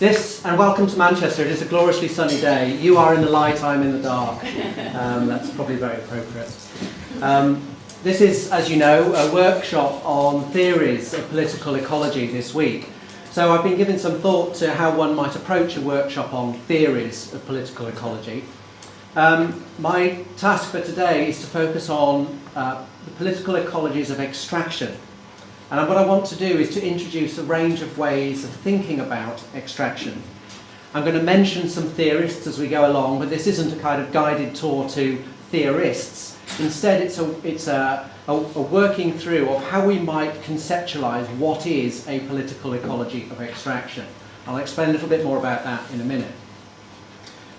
And welcome to Manchester. It is a gloriously sunny day. You are in the light, I'm in the dark. That's probably very appropriate. This is, as you know, a workshop on theories of political ecology this week. So I've been giving some thought to how one might approach a workshop on theories of political ecology. My task for today is to focus on the political ecologies of extraction. And what I want to do is to introduce a range of ways of thinking about extraction. I'm going to mention some theorists as we go along, but this isn't a kind of guided tour to theorists. Instead, it's a working through of how we might conceptualize what is a political ecology of extraction. I'll explain a little bit more about that in a minute.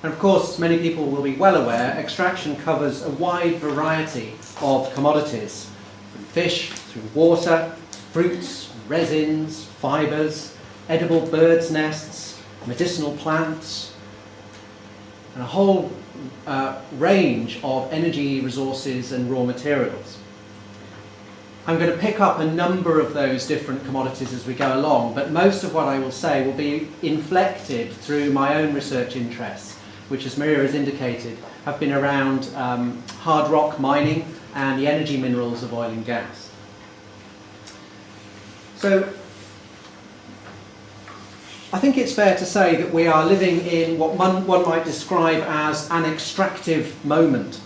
And of course, many people will be well aware, extraction covers a wide variety of commodities, from fish through water, fruits, resins, fibres, edible birds' nests, medicinal plants, and a whole range of energy resources and raw materials. I'm going to pick up a number of those different commodities as we go along, but most of what I will say will be inflected through my own research interests, which, as Maria has indicated, have been around hard rock mining and the energy minerals of oil and gas. So, I think it's fair to say that we are living in what one might describe as an extractive moment.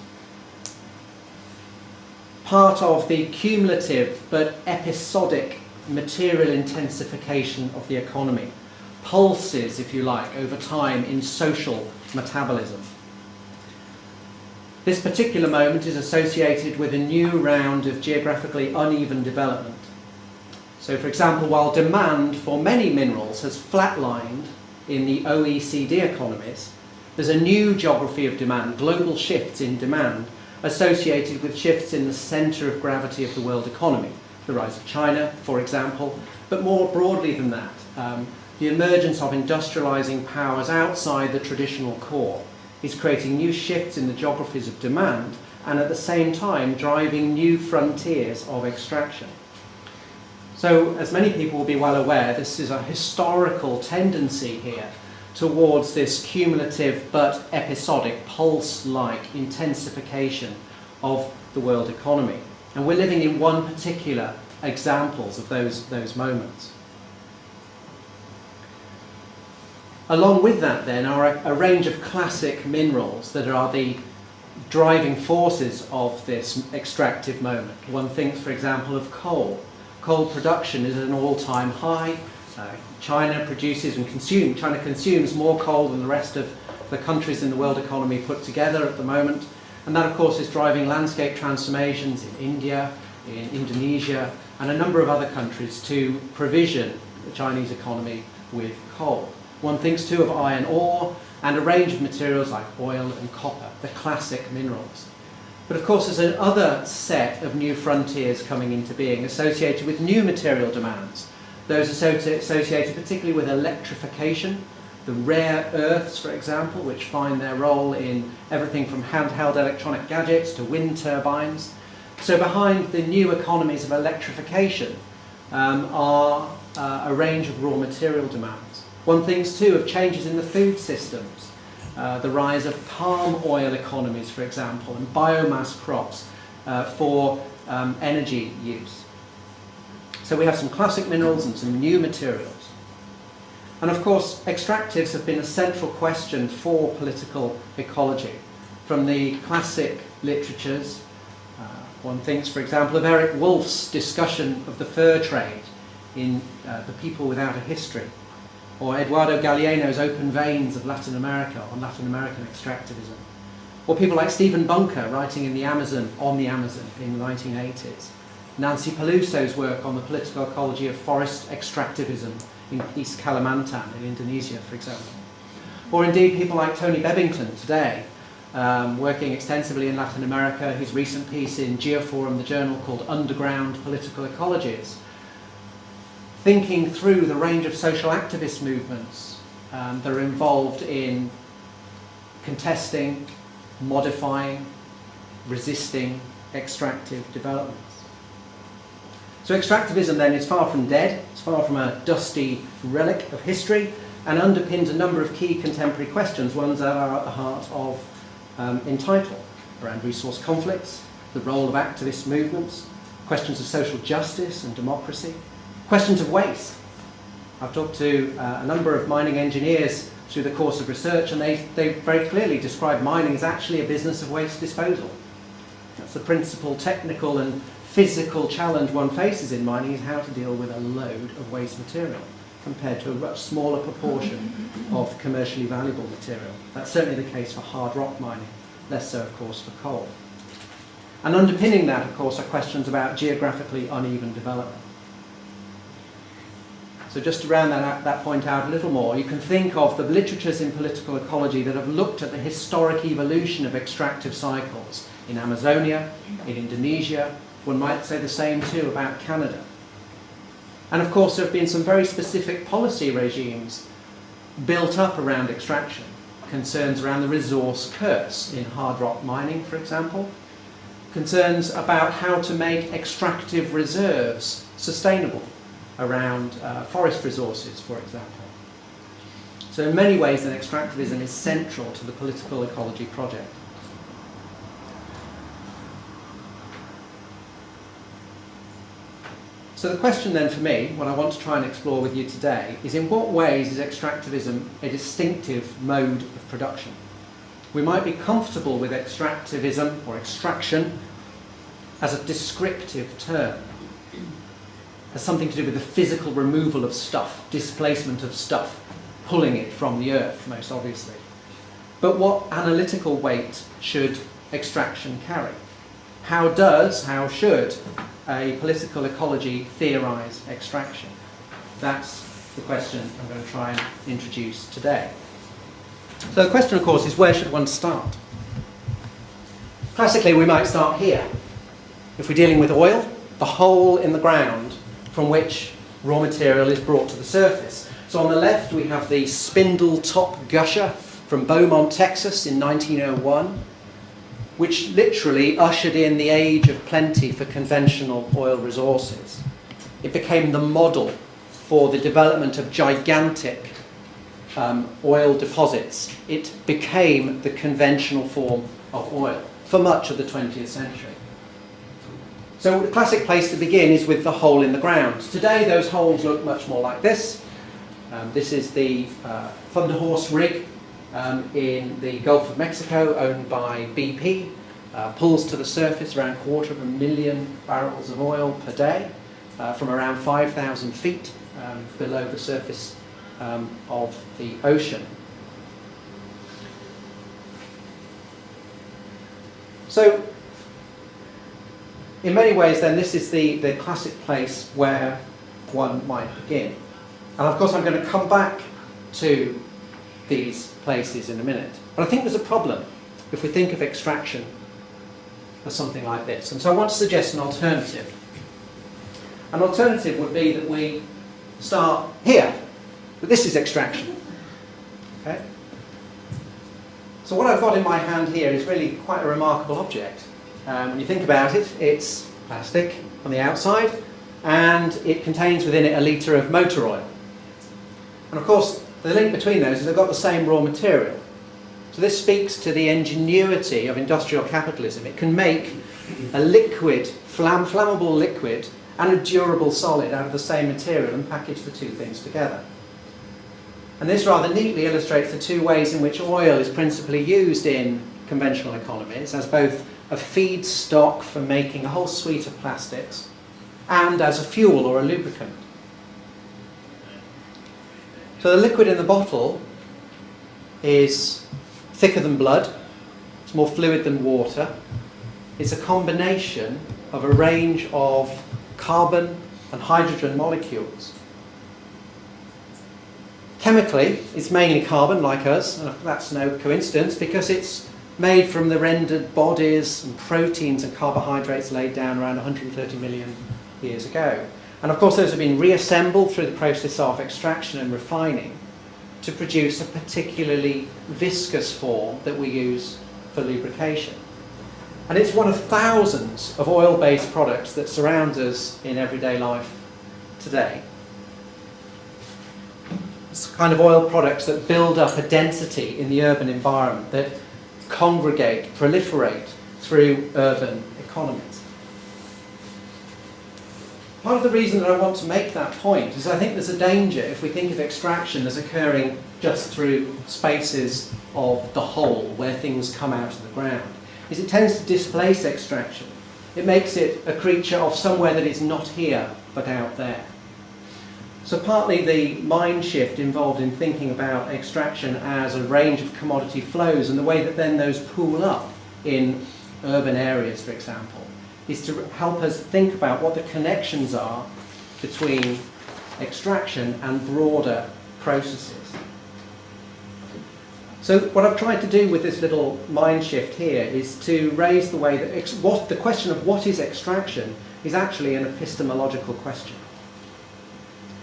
Part of the cumulative but episodic material intensification of the economy. Pulses, if you like, over time in social metabolism. This particular moment is associated with a new round of geographically uneven development. So, for example, while demand for many minerals has flatlined in the OECD economies, there's a new geography of demand, global shifts in demand, associated with shifts in the centre of gravity of the world economy. The rise of China, for example, but more broadly than that, the emergence of industrialising powers outside the traditional core is creating new shifts in the geographies of demand and at the same time driving new frontiers of extraction. So, as many people will be well aware, this is a historical tendency here towards this cumulative but episodic, pulse-like intensification of the world economy. And we're living in one particular examples of those moments. Along with that then are a range of classic minerals that are the driving forces of this extractive moment. One thinks, for example, of coal. Coal production is at an all-time high. China consumes more coal than the rest of the countries in the world economy put together at the moment. And that, of course, is driving landscape transformations in India, in Indonesia, and a number of other countries to provision the Chinese economy with coal. One thinks too of iron ore and a range of materials like oil and copper, the classic minerals. But of course there's another set of new frontiers coming into being associated with new material demands. Those associated particularly with electrification, the rare earths, for example, which find their role in everything from handheld electronic gadgets to wind turbines. So behind the new economies of electrification are a range of raw material demands. One thinks too of changes in the food systems. The rise of palm oil economies, for example, and biomass crops for energy use. So we have some classic minerals and some new materials. And of course, extractives have been a central question for political ecology. From the classic literatures, one thinks, for example, of Eric Wolf's discussion of the fur trade in The People Without a History, or Eduardo Galeano's Open Veins of Latin America, on Latin American extractivism, or people like Stephen Bunker writing in on the Amazon in the 1980s, Nancy Peluso's work on the political ecology of forest extractivism in East Kalimantan in Indonesia, for example, or indeed people like Tony Bebbington today, working extensively in Latin America, his recent piece in Geoforum, the journal, called Underground Political Ecologies, thinking through the range of social activist movements that are involved in contesting, modifying, resisting extractive developments. So extractivism then is far from dead, it's far from a dusty relic of history, and underpins a number of key contemporary questions, ones that are at the heart of Entitle, around resource conflicts, the role of activist movements, questions of social justice and democracy, questions of waste. I've talked to a number of mining engineers through the course of research, and they very clearly describe mining as actually a business of waste disposal. That's the principal technical and physical challenge one faces in mining, is how to deal with a load of waste material compared to a much smaller proportion of commercially valuable material. That's certainly the case for hard rock mining, less so of course for coal. And underpinning that of course are questions about geographically uneven development. So just to round that point out a little more, you can think of the literatures in political ecology that have looked at the historic evolution of extractive cycles in Amazonia, in Indonesia. One might say the same too about Canada. And of course there have been some very specific policy regimes built up around extraction. Concerns around the resource curse in hard rock mining, for example. Concerns about how to make extractive reserves sustainable around forest resources, for example. So in many ways then extractivism is central to the political ecology project. So the question then for me, what I want to try and explore with you today, is in what ways is extractivism a distinctive mode of production? We might be comfortable with extractivism or extraction as a descriptive term, as something to do with the physical removal of stuff, displacement of stuff, pulling it from the earth, most obviously. But what analytical weight should extraction carry? How should a political ecology theorise extraction? That's the question I'm going to try and introduce today. So the question, of course, is where should one start? Classically, we might start here. If we're dealing with oil, the hole in the ground from which raw material is brought to the surface. So on the left, we have the spindle top gusher from Beaumont, Texas in 1901. Which literally ushered in the age of plenty for conventional oil resources. It became the model for the development of gigantic oil deposits. It became the conventional form of oil for much of the 20th century. So the classic place to begin is with the hole in the ground. Today those holes look much more like this. This is the Thunder Horse rig in the Gulf of Mexico, owned by BP, pulls to the surface around 250,000 barrels of oil per day from around 5,000 feet below the surface of the ocean. So, in many ways then, this is the classic place where one might begin. And of course I'm going to come back to these places in a minute. But I think there's a problem if we think of extraction as something like this. And so I want to suggest an alternative. An alternative would be that we start here. But this is extraction. Okay? So what I've got in my hand here is really quite a remarkable object. When you think about it, it's plastic on the outside, and it contains within it a litre of motor oil. And of course, the link between those is they've got the same raw material. So this speaks to the ingenuity of industrial capitalism. It can make a liquid, flammable liquid, and a durable solid out of the same material and package the two things together. And this rather neatly illustrates the two ways in which oil is principally used in conventional economies, as both a feedstock for making a whole suite of plastics and as a fuel or a lubricant. So the liquid in the bottle is thicker than blood, it's more fluid than water. It's a combination of a range of carbon and hydrogen molecules. Chemically, it's mainly carbon, like us, and that's no coincidence because it's made from the rendered bodies and proteins and carbohydrates laid down around 130 million years ago. And of course those have been reassembled through the process of extraction and refining to produce a particularly viscous form that we use for lubrication. And it's one of thousands of oil-based products that surround us in everyday life today. kind of oil products that build up a density in the urban environment, that congregate, proliferate through urban economies. Part of the reason that I want to make that point is I think there's a danger if we think of extraction as occurring just through spaces of the whole, where things come out of the ground, is it tends to displace extraction. It makes it a creature of somewhere that is not here, but out there. So partly the mind shift involved in thinking about extraction as a range of commodity flows and the way that then those pool up in urban areas, for example, is to help us think about what the connections are between extraction and broader processes. So what I've tried to do with this little mind shift here is to raise the way that the question of what is extraction is actually an epistemological question,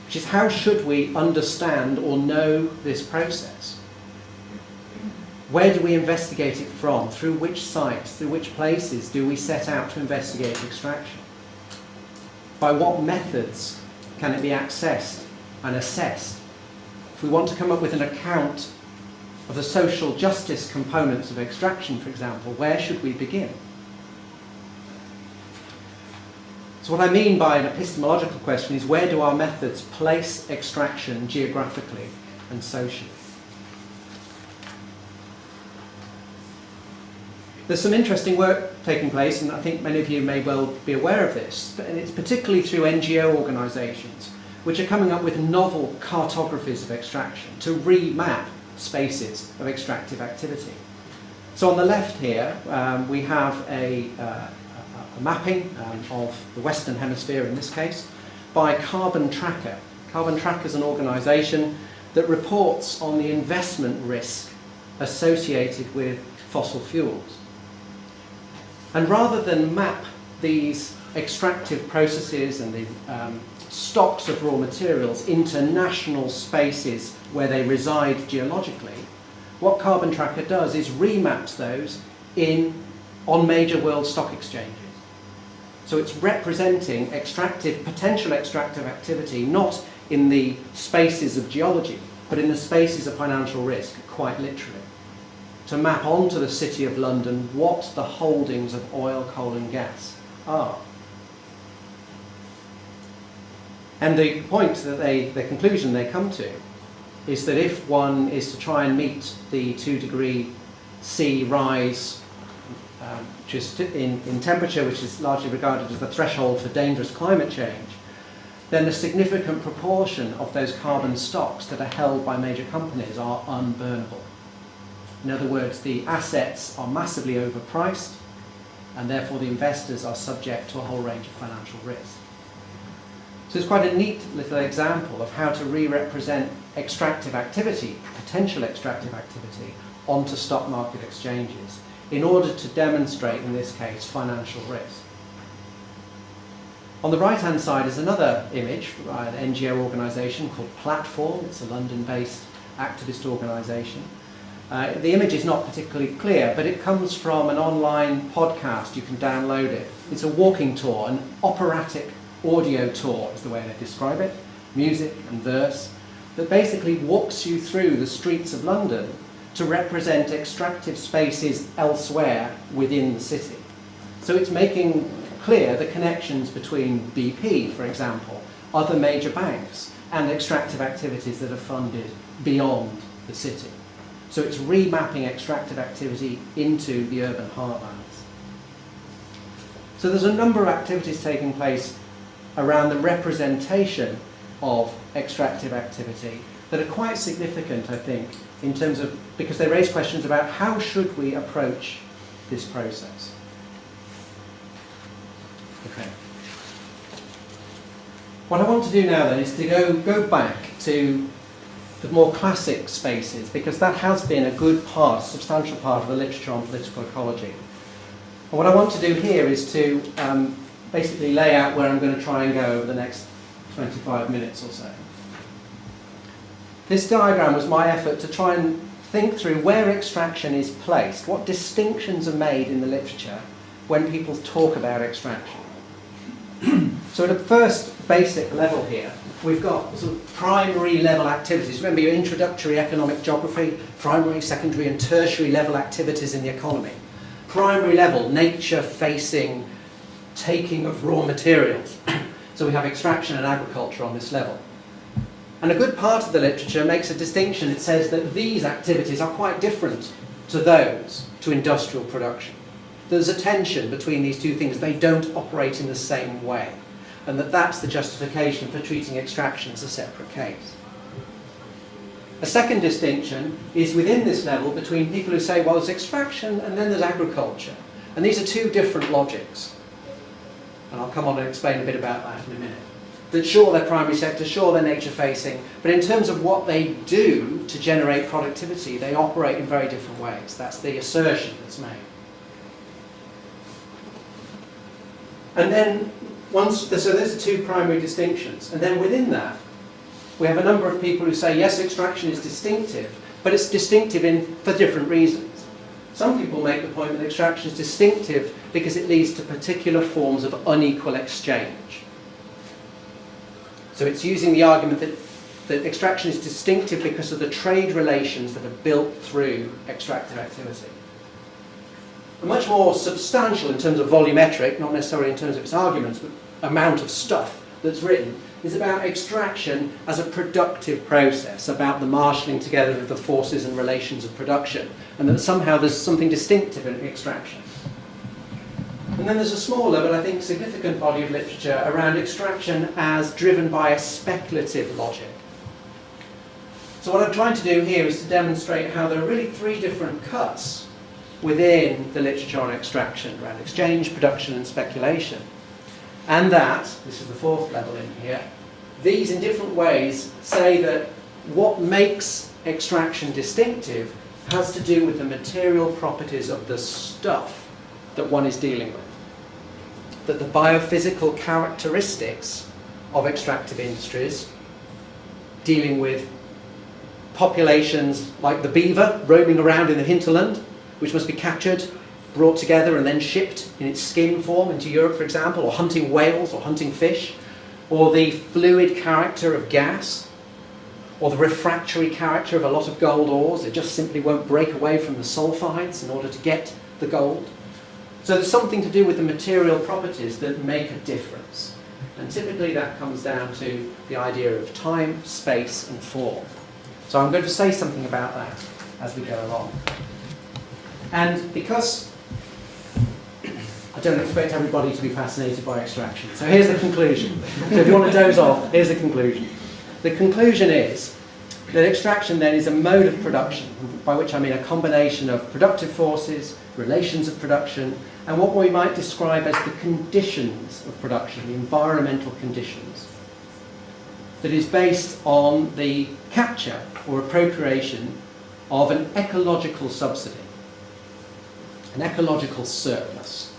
which is how should we understand or know this process? Where do we investigate it from? Through which sites, through which places do we set out to investigate extraction? By what methods can it be accessed and assessed? If we want to come up with an account of the social justice components of extraction, for example, where should we begin? So what I mean by an epistemological question is where do our methods place extraction geographically and socially? There's some interesting work taking place, and I think many of you may well be aware of this, and it's particularly through NGO organisations which are coming up with novel cartographies of extraction to remap spaces of extractive activity. So on the left here we have a mapping of the Western Hemisphere in this case by Carbon Tracker. Carbon Tracker is an organisation that reports on the investment risk associated with fossil fuels. And rather than map these extractive processes and the stocks of raw materials into national spaces where they reside geologically, what Carbon Tracker does is remaps those on major world stock exchanges. So it's representing potential extractive activity not in the spaces of geology, but in the spaces of financial risk, quite literally, to map onto the City of London what the holdings of oil, coal and gas are. And the point that the conclusion they come to is that if one is to try and meet the 2-degree C rise, which is in temperature, which is largely regarded as the threshold for dangerous climate change, then a significant proportion of those carbon stocks that are held by major companies are unburnable. In other words, the assets are massively overpriced, and therefore the investors are subject to a whole range of financial risk. So it's quite a neat little example of how to re-represent extractive activity, potential extractive activity, onto stock market exchanges in order to demonstrate, in this case, financial risk. On the right-hand side is another image by an NGO organisation called Platform. It's a London-based activist organisation. The image is not particularly clear, but it comes from an online podcast. You can download it. It's a walking tour, an operatic audio tour is the way they describe it, music and verse, that basically walks you through the streets of London to represent extractive spaces elsewhere within the city. So it's making clear the connections between BP, for example, other major banks, and extractive activities that are funded beyond the city. So it's remapping extractive activity into the urban heartlands. So there's a number of activities taking place around the representation of extractive activity that are quite significant, I think, in terms of, because they raise questions about how should we approach this process. Okay. What I want to do now then is to go back to the more classic spaces, because that has been a good part, a substantial part of the literature on political ecology. And what I want to do here is to basically lay out where I'm going to try and go over the next 25 minutes or so. This diagram was my effort to try and think through where extraction is placed, what distinctions are made in the literature when people talk about extraction. So at a first basic level here, we've got sort of primary level activities. Remember your introductory economic geography, primary, secondary and tertiary level activities in the economy. Primary level, nature-facing taking of raw materials. So we have extraction and agriculture on this level. And a good part of the literature makes a distinction. It says that these activities are quite different to those to industrial production. There's a tension between these two things. They don't operate in the same way. And that's the justification for treating extraction as a separate case. A second distinction is within this level between people who say, well, there's extraction and then there's agriculture. And these are two different logics. And I'll come on and explain a bit about that in a minute. That sure, they're primary sector, sure, they're nature-facing, but in terms of what they do to generate productivity, they operate in very different ways. That's the assertion that's made. And then, so those are two primary distinctions. And then within that, we have a number of people who say, yes, extraction is distinctive, but it's distinctive for different reasons. Some people make the point that extraction is distinctive because it leads to particular forms of unequal exchange. So it's using the argument that extraction is distinctive because of the trade relations that are built through extractive activity. And much more substantial in terms of volumetric, not necessarily in terms of its arguments, but amount of stuff that's written, is about extraction as a productive process, about the marshalling together of the forces and relations of production, and that somehow there's something distinctive in extraction. And then there's a smaller, but I think significant body of literature around extraction as driven by a speculative logic. So what I'm trying to do here is to demonstrate how there are really three different cuts within the literature on extraction, around exchange, production and speculation. And that, this is the fourth level in here, these in different ways say that what makes extraction distinctive has to do with the material properties of the stuff that one is dealing with. That the biophysical characteristics of extractive industries, dealing with populations like the beaver roaming around in the hinterland, which must be captured, brought together and then shipped in its skin form into Europe, for example, or hunting whales or hunting fish, or the fluid character of gas, or the refractory character of a lot of gold ores. It just simply won't break away from the sulfides in order to get the gold. So there's something to do with the material properties that make a difference. And typically that comes down to the idea of time, space and form. So I'm going to say something about that as we go along. And because I don't expect everybody to be fascinated by extraction, so here's the conclusion. So if you want to doze off, here's the conclusion. The conclusion is that extraction then is a mode of production, by which I mean a combination of productive forces, relations of production, and what we might describe as the conditions of production, the environmental conditions, that is based on the capture or appropriation of an ecological subsidy, an ecological surplus.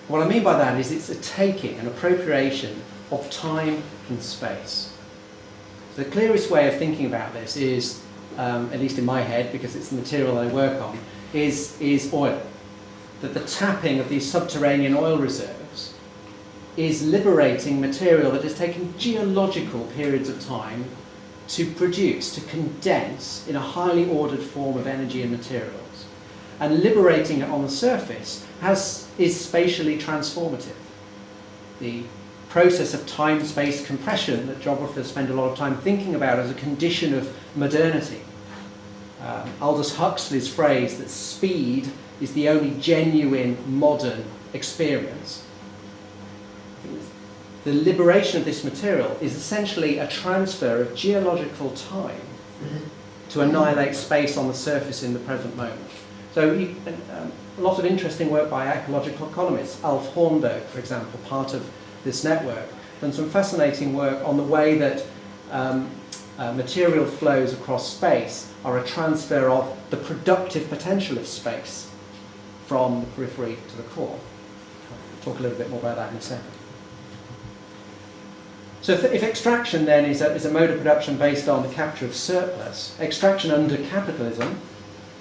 What I mean by that is it's a taking, an appropriation of time and space. The clearest way of thinking about this is, at least in my head, because it's the material I work on, is oil. That the tapping of these subterranean oil reserves is liberating material that has taken geological periods of time to produce, to condense in a highly ordered form of energy and materials. And liberating it on the surface is spatially transformative. The process of time-space compression that geographers spend a lot of time thinking about as a condition of modernity. Aldous Huxley's phrase that speed is the only genuine modern experience. The liberation of this material is essentially a transfer of geological time to annihilate space on the surface in the present moment. So a lot of interesting work by ecological economists, Alf Hornberg, for example, part of this network, done some fascinating work on the way that material flows across space are a transfer of the productive potential of space from the periphery to the core. I'll talk a little bit more about that in a second. So if extraction then is a mode of production based on the capture of surplus, extraction under capitalism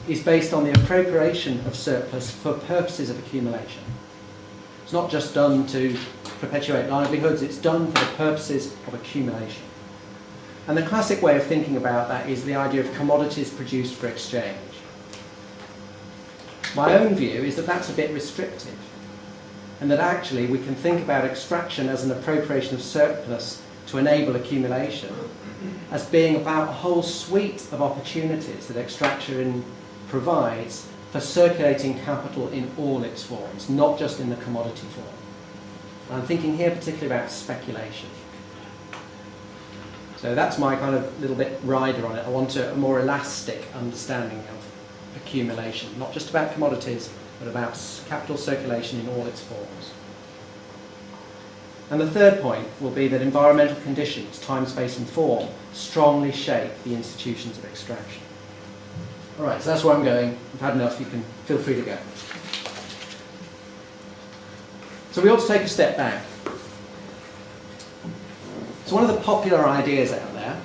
is based on the appropriation of surplus for purposes of accumulation. It's not just done to perpetuate livelihoods, it's done for the purposes of accumulation. And the classic way of thinking about that is the idea of commodities produced for exchange. My own view is that that's a bit restrictive, and that actually we can think about extraction as an appropriation of surplus to enable accumulation as being about a whole suite of opportunities that extraction provides for circulating capital in all its forms, not just in the commodity form. And I'm thinking here particularly about speculation. So that's my kind of little bit rider on it. I want a more elastic understanding of accumulation, not just about commodities, but about capital circulation in all its forms. And the third point will be that environmental conditions, time, space and form, strongly shape the institutions of extraction. All right, so that's where I'm going. I've had enough, you can feel free to go. So we ought to take a step back. So one of the popular ideas out there,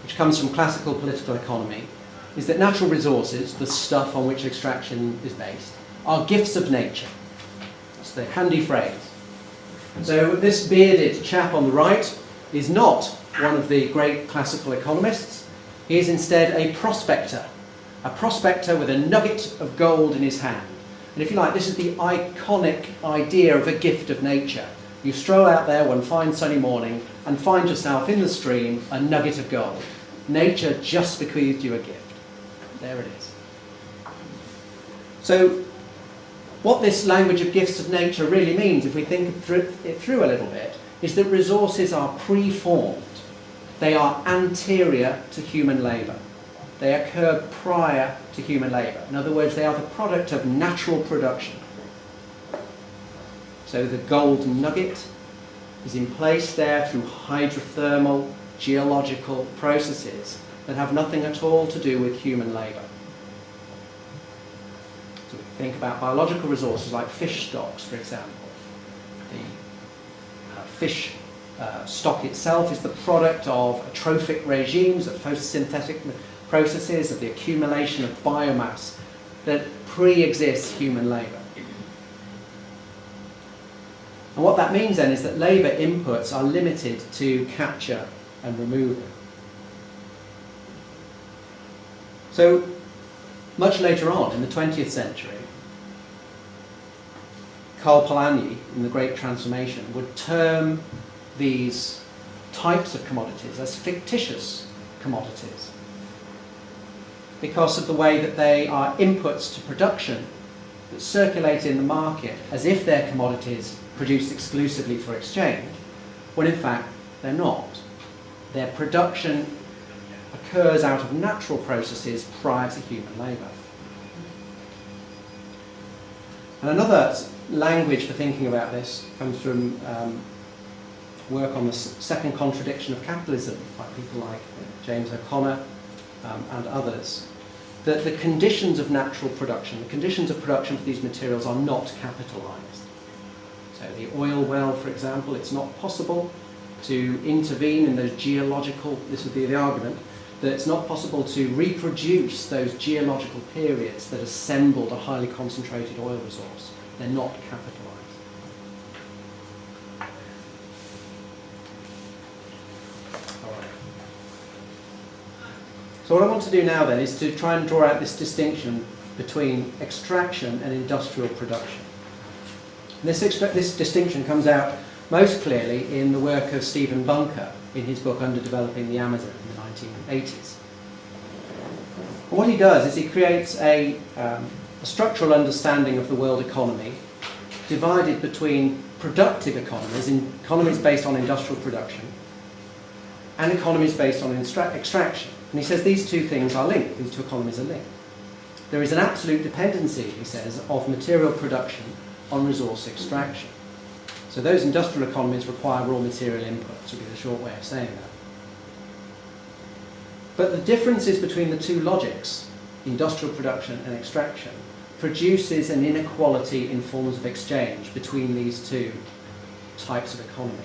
which comes from classical political economy, is that natural resources, the stuff on which extraction is based, are gifts of nature. That's the handy phrase. So this bearded chap on the right is not one of the great classical economists. He is instead a prospector with a nugget of gold in his hand. And if you like, this is the iconic idea of a gift of nature. You stroll out there one fine sunny morning and find yourself in the stream a nugget of gold. Nature just bequeathed you a gift. There it is. So what this language of gifts of nature really means, if we think it through a little bit, is that resources are pre-formed. They are anterior to human labour. They occur prior to human labour. In other words, they are the product of natural production. So the gold nugget is in place there through hydrothermal, geological processes that have nothing at all to do with human labour. So we think about biological resources like fish stocks, for example. The fish stock itself is the product of trophic regimes, of photosynthetic processes, of the accumulation of biomass that pre-exists human labour. And what that means then is that labour inputs are limited to capture and removal. So much later on in the 20th century, Karl Polanyi in The Great Transformation would term these types of commodities as fictitious commodities because of the way that they are inputs to production that circulate in the market as if they're commodities produced exclusively for exchange, when in fact they're not. Their production occurs out of natural processes prior to human labour. And another language for thinking about this comes from work on the second contradiction of capitalism by people like James O'Connor and others, that the conditions of natural production, the conditions of production for these materials are not capitalised. So the oil well, for example, it's not possible to intervene in those geological, this would be the argument, that it's not possible to reproduce those geological periods that assembled a highly concentrated oil resource. They're not capitalised. So what I want to do now then is to try and draw out this distinction between extraction and industrial production. And this distinction comes out most clearly in the work of Stephen Bunker in his book Underdeveloping the Amazon in the 1980s. And what he does is he creates a structural understanding of the world economy divided between productive economies, economies based on industrial production, and economies based on extraction. And he says these two things are linked, these two economies are linked. There is an absolute dependency, he says, of material production on resource extraction. So those industrial economies require raw material inputs, would be the short way of saying that. But the differences between the two logics, industrial production and extraction, produces an inequality in forms of exchange between these two types of economy.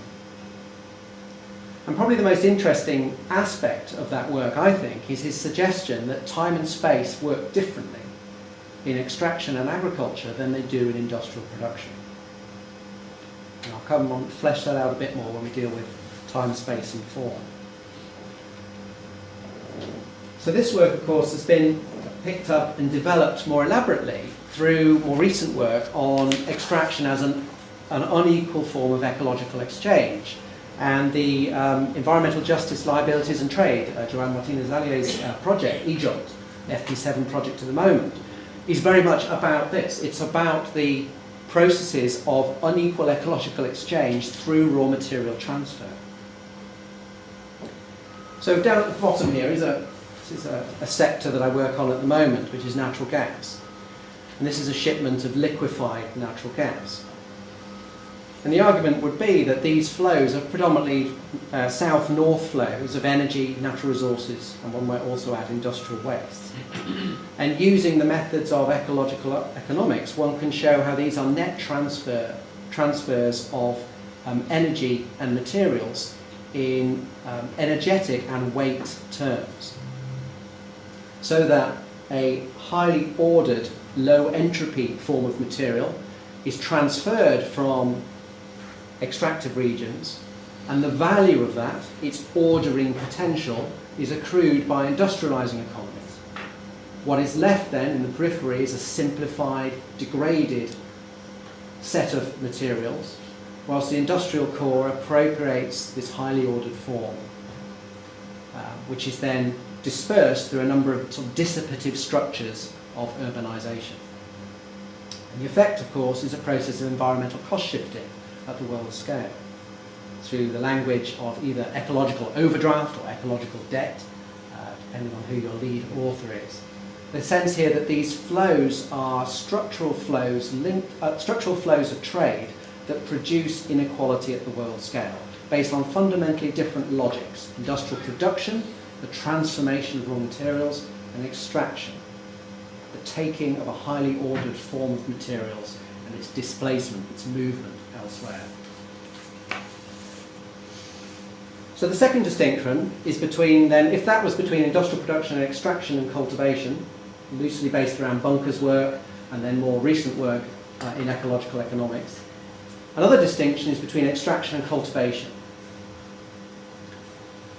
And probably the most interesting aspect of that work, I think, is his suggestion that time and space work differently in extraction and agriculture than they do in industrial production. And I'll come on, flesh that out a bit more when we deal with time, space and form. So this work, of course, has been picked up and developed more elaborately through more recent work on extraction as an unequal form of ecological exchange, and the Environmental Justice, Liabilities and Trade, Joan Martinez-Allier's project, EJOT, FP7 project at the moment, is very much about this. It's about the processes of unequal ecological exchange through raw material transfer. So down at the bottom here is a sector that I work on at the moment, which is natural gas. And this is a shipment of liquefied natural gas. And the argument would be that these flows are predominantly south-north flows of energy, natural resources, and one might also add industrial waste. And using the methods of ecological economics, one can show how these are net transfers of energy and materials in energetic and weight terms, so that a highly ordered, low entropy form of material is transferred from extractive regions, and the value of that, its ordering potential, is accrued by industrializing economies. What is left then in the periphery is a simplified, degraded set of materials, whilst the industrial core appropriates this highly ordered form, which is then dispersed through a number of sort of dissipative structures of urbanization. And the effect, of course, is a process of environmental cost shifting at the world scale, through the language of either ecological overdraft or ecological debt, depending on who your lead author is. The sense here that these flows are structural flows of trade that produce inequality at the world scale, based on fundamentally different logics: industrial production, the transformation of raw materials, and extraction, the taking of a highly ordered form of materials and its displacement, its movement elsewhere. So the second distinction is between, then, if that was between industrial production and extraction and cultivation, loosely based around Bunker's work and then more recent work in ecological economics, another distinction is between extraction and cultivation.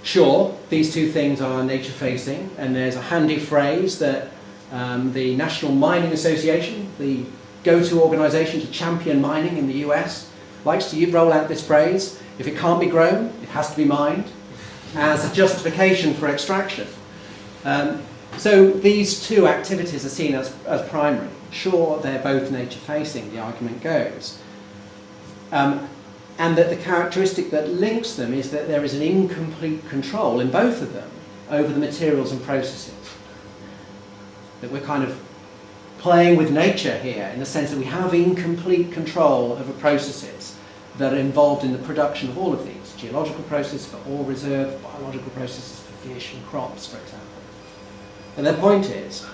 Sure, these two things are nature-facing, and there's a handy phrase that the National Mining Association, the go-to organisation to champion mining in the US, likes to roll out this phrase: if it can't be grown, it has to be mined, as a justification for extraction. So these two activities are seen as primary. Sure, they're both nature-facing, the argument goes. And that the characteristic that links them is that there is an incomplete control in both of them over the materials and processes. That we're kind of playing with nature here, in the sense that we have incomplete control over processes that are involved in the production of all of these: geological processes for oil reserve, biological processes for fish and crops, for example. And their point is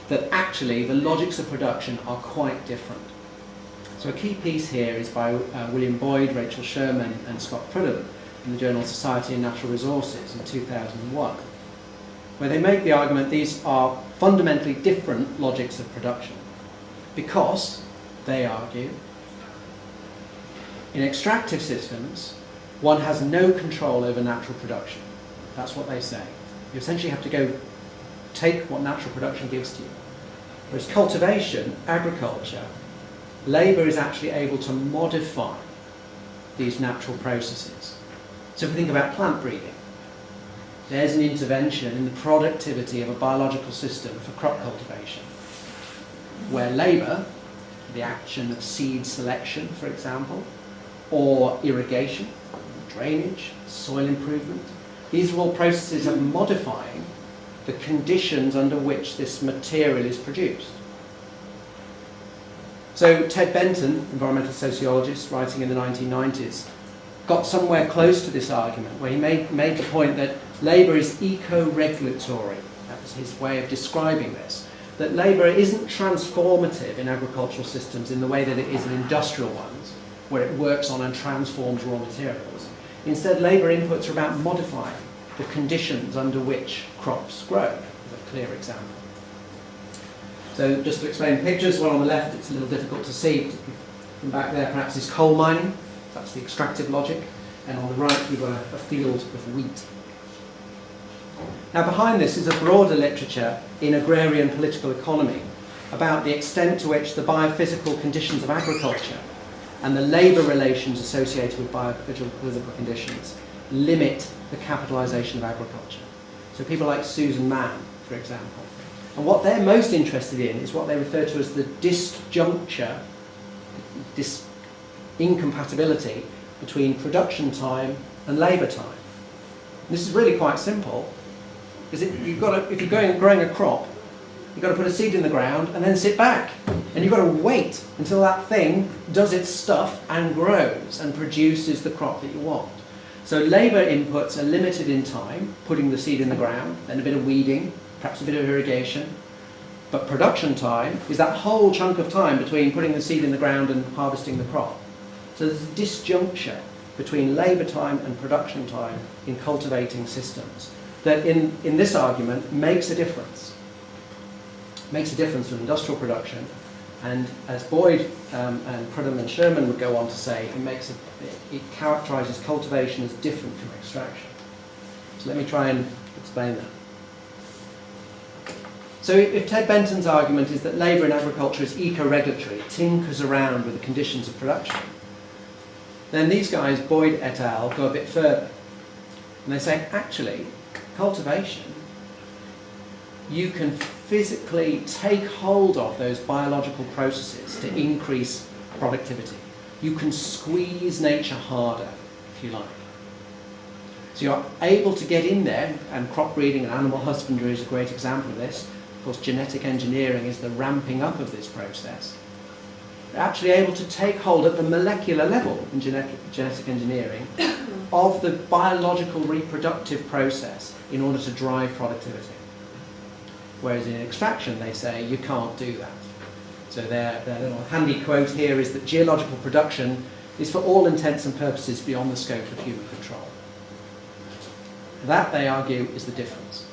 that actually the logics of production are quite different. So a key piece here is by William Boyd, Rachel Sherman and Scott Pridham in the journal Society and Natural Resources in 2001, where they make the argument these are fundamentally different logics of production, because, they argue, in extractive systems one has no control over natural production. That's what they say. You essentially have to go take what natural production gives to you. Whereas cultivation, agriculture, labour is actually able to modify these natural processes. So if we think about plant breeding, there's an intervention in the productivity of a biological system for crop cultivation, where labour, the action of seed selection, for example, or irrigation, drainage, soil improvement, these are all processes of modifying the conditions under which this material is produced. So Ted Benton, environmental sociologist, writing in the 1990s, got somewhere close to this argument, where he made the point that labour is eco-regulatory. That was his way of describing this. That labour isn't transformative in agricultural systems in the way that it is in industrial ones, where it works on and transforms raw materials. Instead, labour inputs are about modifying the conditions under which crops grow, is a clear example. So just to explain pictures, one on the left, it's a little difficult to see. From back there, perhaps, is coal mining. That's the extractive logic. And on the right, you've got a field of wheat. Now, behind this is a broader literature in agrarian political economy about the extent to which the biophysical conditions of agriculture and the labour relations associated with biophysical conditions limit the capitalisation of agriculture. So people like Susan Mann, for example. And what they're most interested in is what they refer to as the disjuncture, this incompatibility between production time and labour time. This is really quite simple, because if you're growing a crop, you've got to put a seed in the ground and then sit back. And you've got to wait until that thing does its stuff and grows and produces the crop that you want. So labour inputs are limited in time, putting the seed in the ground, then a bit of weeding, perhaps a bit of irrigation. But production time is that whole chunk of time between putting the seed in the ground and harvesting the crop. So there's a disjuncture between labour time and production time in cultivating systems that in this argument makes a difference. Makes a difference from industrial production, and as Boyd and Prudhomme and Sherman would go on to say, it characterises cultivation as different from extraction. So let me try and explain that. So if Ted Benton's argument is that labour in agriculture is eco-regulatory, it tinkers around with the conditions of production, then these guys, Boyd et al., go a bit further. And they say, actually, cultivation, you can physically take hold of those biological processes to increase productivity. You can squeeze nature harder, if you like. So you're able to get in there, and crop breeding and animal husbandry is a great example of this. Of course, genetic engineering is the ramping up of this process. You're actually able to take hold at the molecular level in genetic engineering of the biological reproductive process in order to drive productivity. Whereas in extraction, they say you can't do that. So their little handy quote here is that geological production is for all intents and purposes beyond the scope of human control. That, they argue, is the difference.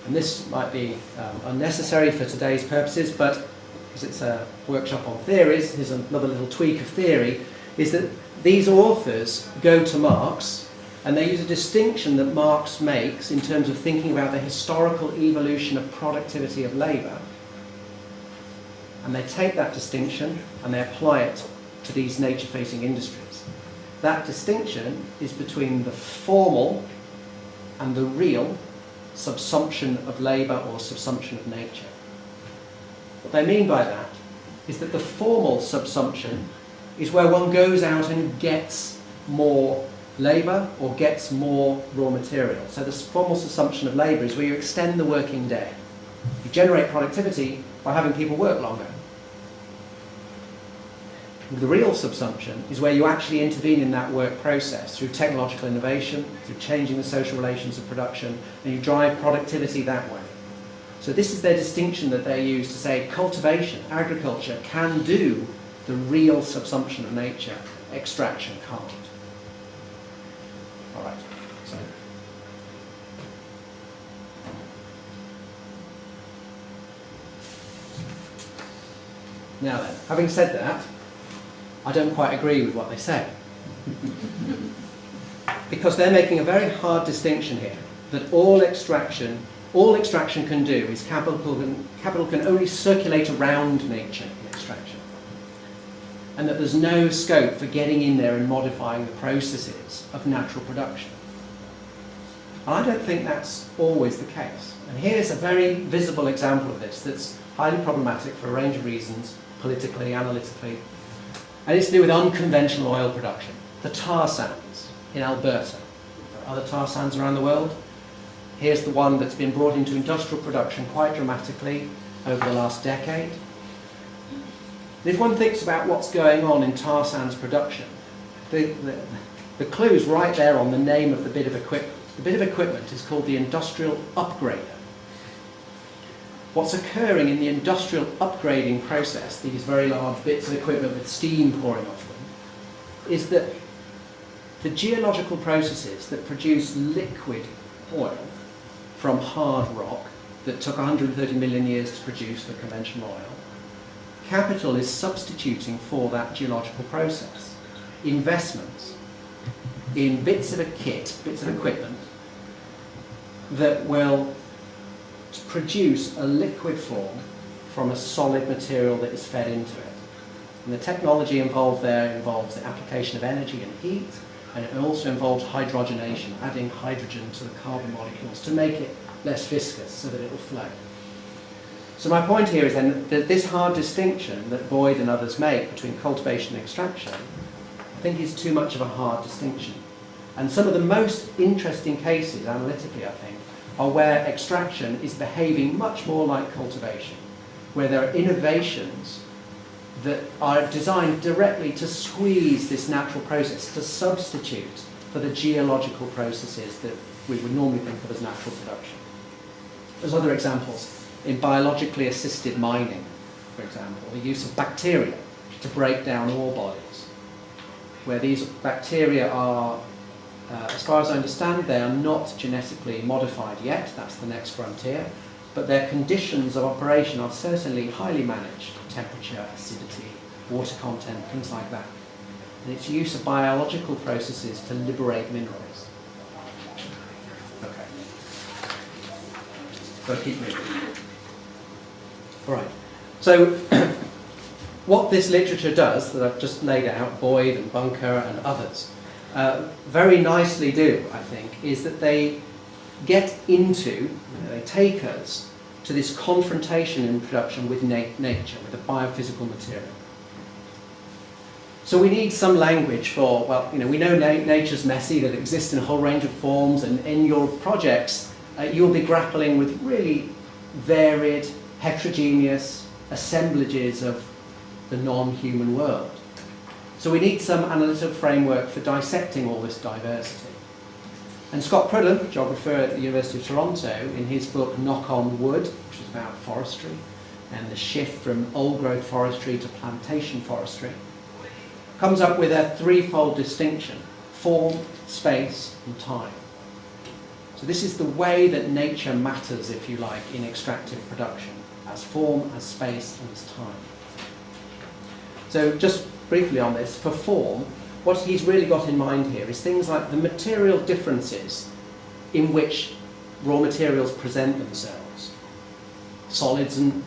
And this might be unnecessary for today's purposes, but because it's a workshop on theories, here's another little tweak of theory, is that these authors go to Marx and they use a distinction that Marx makes in terms of thinking about the historical evolution of productivity of labour. And they take that distinction and they apply it to these nature-facing industries. That distinction is between the formal and the real subsumption of labour or subsumption of nature. What they mean by that is that the formal subsumption is where one goes out and gets more labour or gets more raw material. So the formal subsumption of labour is where you extend the working day. You generate productivity by having people work longer. The real subsumption is where you actually intervene in that work process through technological innovation, through changing the social relations of production, and you drive productivity that way. So this is their distinction that they use to say cultivation, agriculture can do the real subsumption of nature, extraction can't. All right. So. Now then, having said that, I don't quite agree with what they say. Because they're making a very hard distinction here, that all extraction can do is capital can only circulate around nature in extraction. And that there's no scope for getting in there and modifying the processes of natural production. And I don't think that's always the case. And here's a very visible example of this that's highly problematic for a range of reasons, politically, analytically. And it's to do with unconventional oil production. The tar sands in Alberta. There are other tar sands around the world. Here's the one that's been brought into industrial production quite dramatically over the last decade. And if one thinks about what's going on in tar sands production, the clue's right there on the name of the bit of equipment. The bit of equipment is called the industrial upgrader. What's occurring in the industrial upgrading process, these very large bits of equipment with steam pouring off them, is that the geological processes that produce liquid oil from hard rock that took 130 million years to produce for conventional oil capital is substituting for that geological process. Investments in bits of a kit, bits of equipment, that will produce a liquid form from a solid material that is fed into it. And the technology involved there involves the application of energy and heat, and it also involves hydrogenation, adding hydrogen to the carbon molecules to make it less viscous so that it will flow. So my point here is then that this hard distinction that Boyd and others make between cultivation and extraction, I think is too much of a hard distinction. And some of the most interesting cases, analytically I think, are where extraction is behaving much more like cultivation, where there are innovations that are designed directly to squeeze this natural process, to substitute for the geological processes that we would normally think of as natural production. There's other examples. In biologically assisted mining, for example, the use of bacteria to break down ore bodies, where these bacteria are, as far as I understand, they are not genetically modified yet, that's the next frontier, but their conditions of operation are certainly highly managed: temperature, acidity, water content, things like that. And its use of biological processes to liberate minerals. Okay. Got to keep moving. All right. So what this literature does, that I've just laid out, Boyd and Bunker and others, very nicely do, I think, is that they get into, they take us to this confrontation in production with nature, with the biophysical material. So we need some language for, well, we know nature's messy, that it exists in a whole range of forms, and in your projects you'll be grappling with really varied, heterogeneous assemblages of the non-human world. So we need some analytical framework for dissecting all this diversity. And Scott Prudhoe, geographer at the University of Toronto, in his book Knock on Wood, which is about forestry and the shift from old-growth forestry to plantation forestry, comes up with a threefold distinction: form, space, and time. So this is the way that nature matters, if you like, in extractive production, as form, as space, and as time. So just briefly on this, for form, what he's really got in mind here is things like the material differences in which raw materials present themselves. Solids and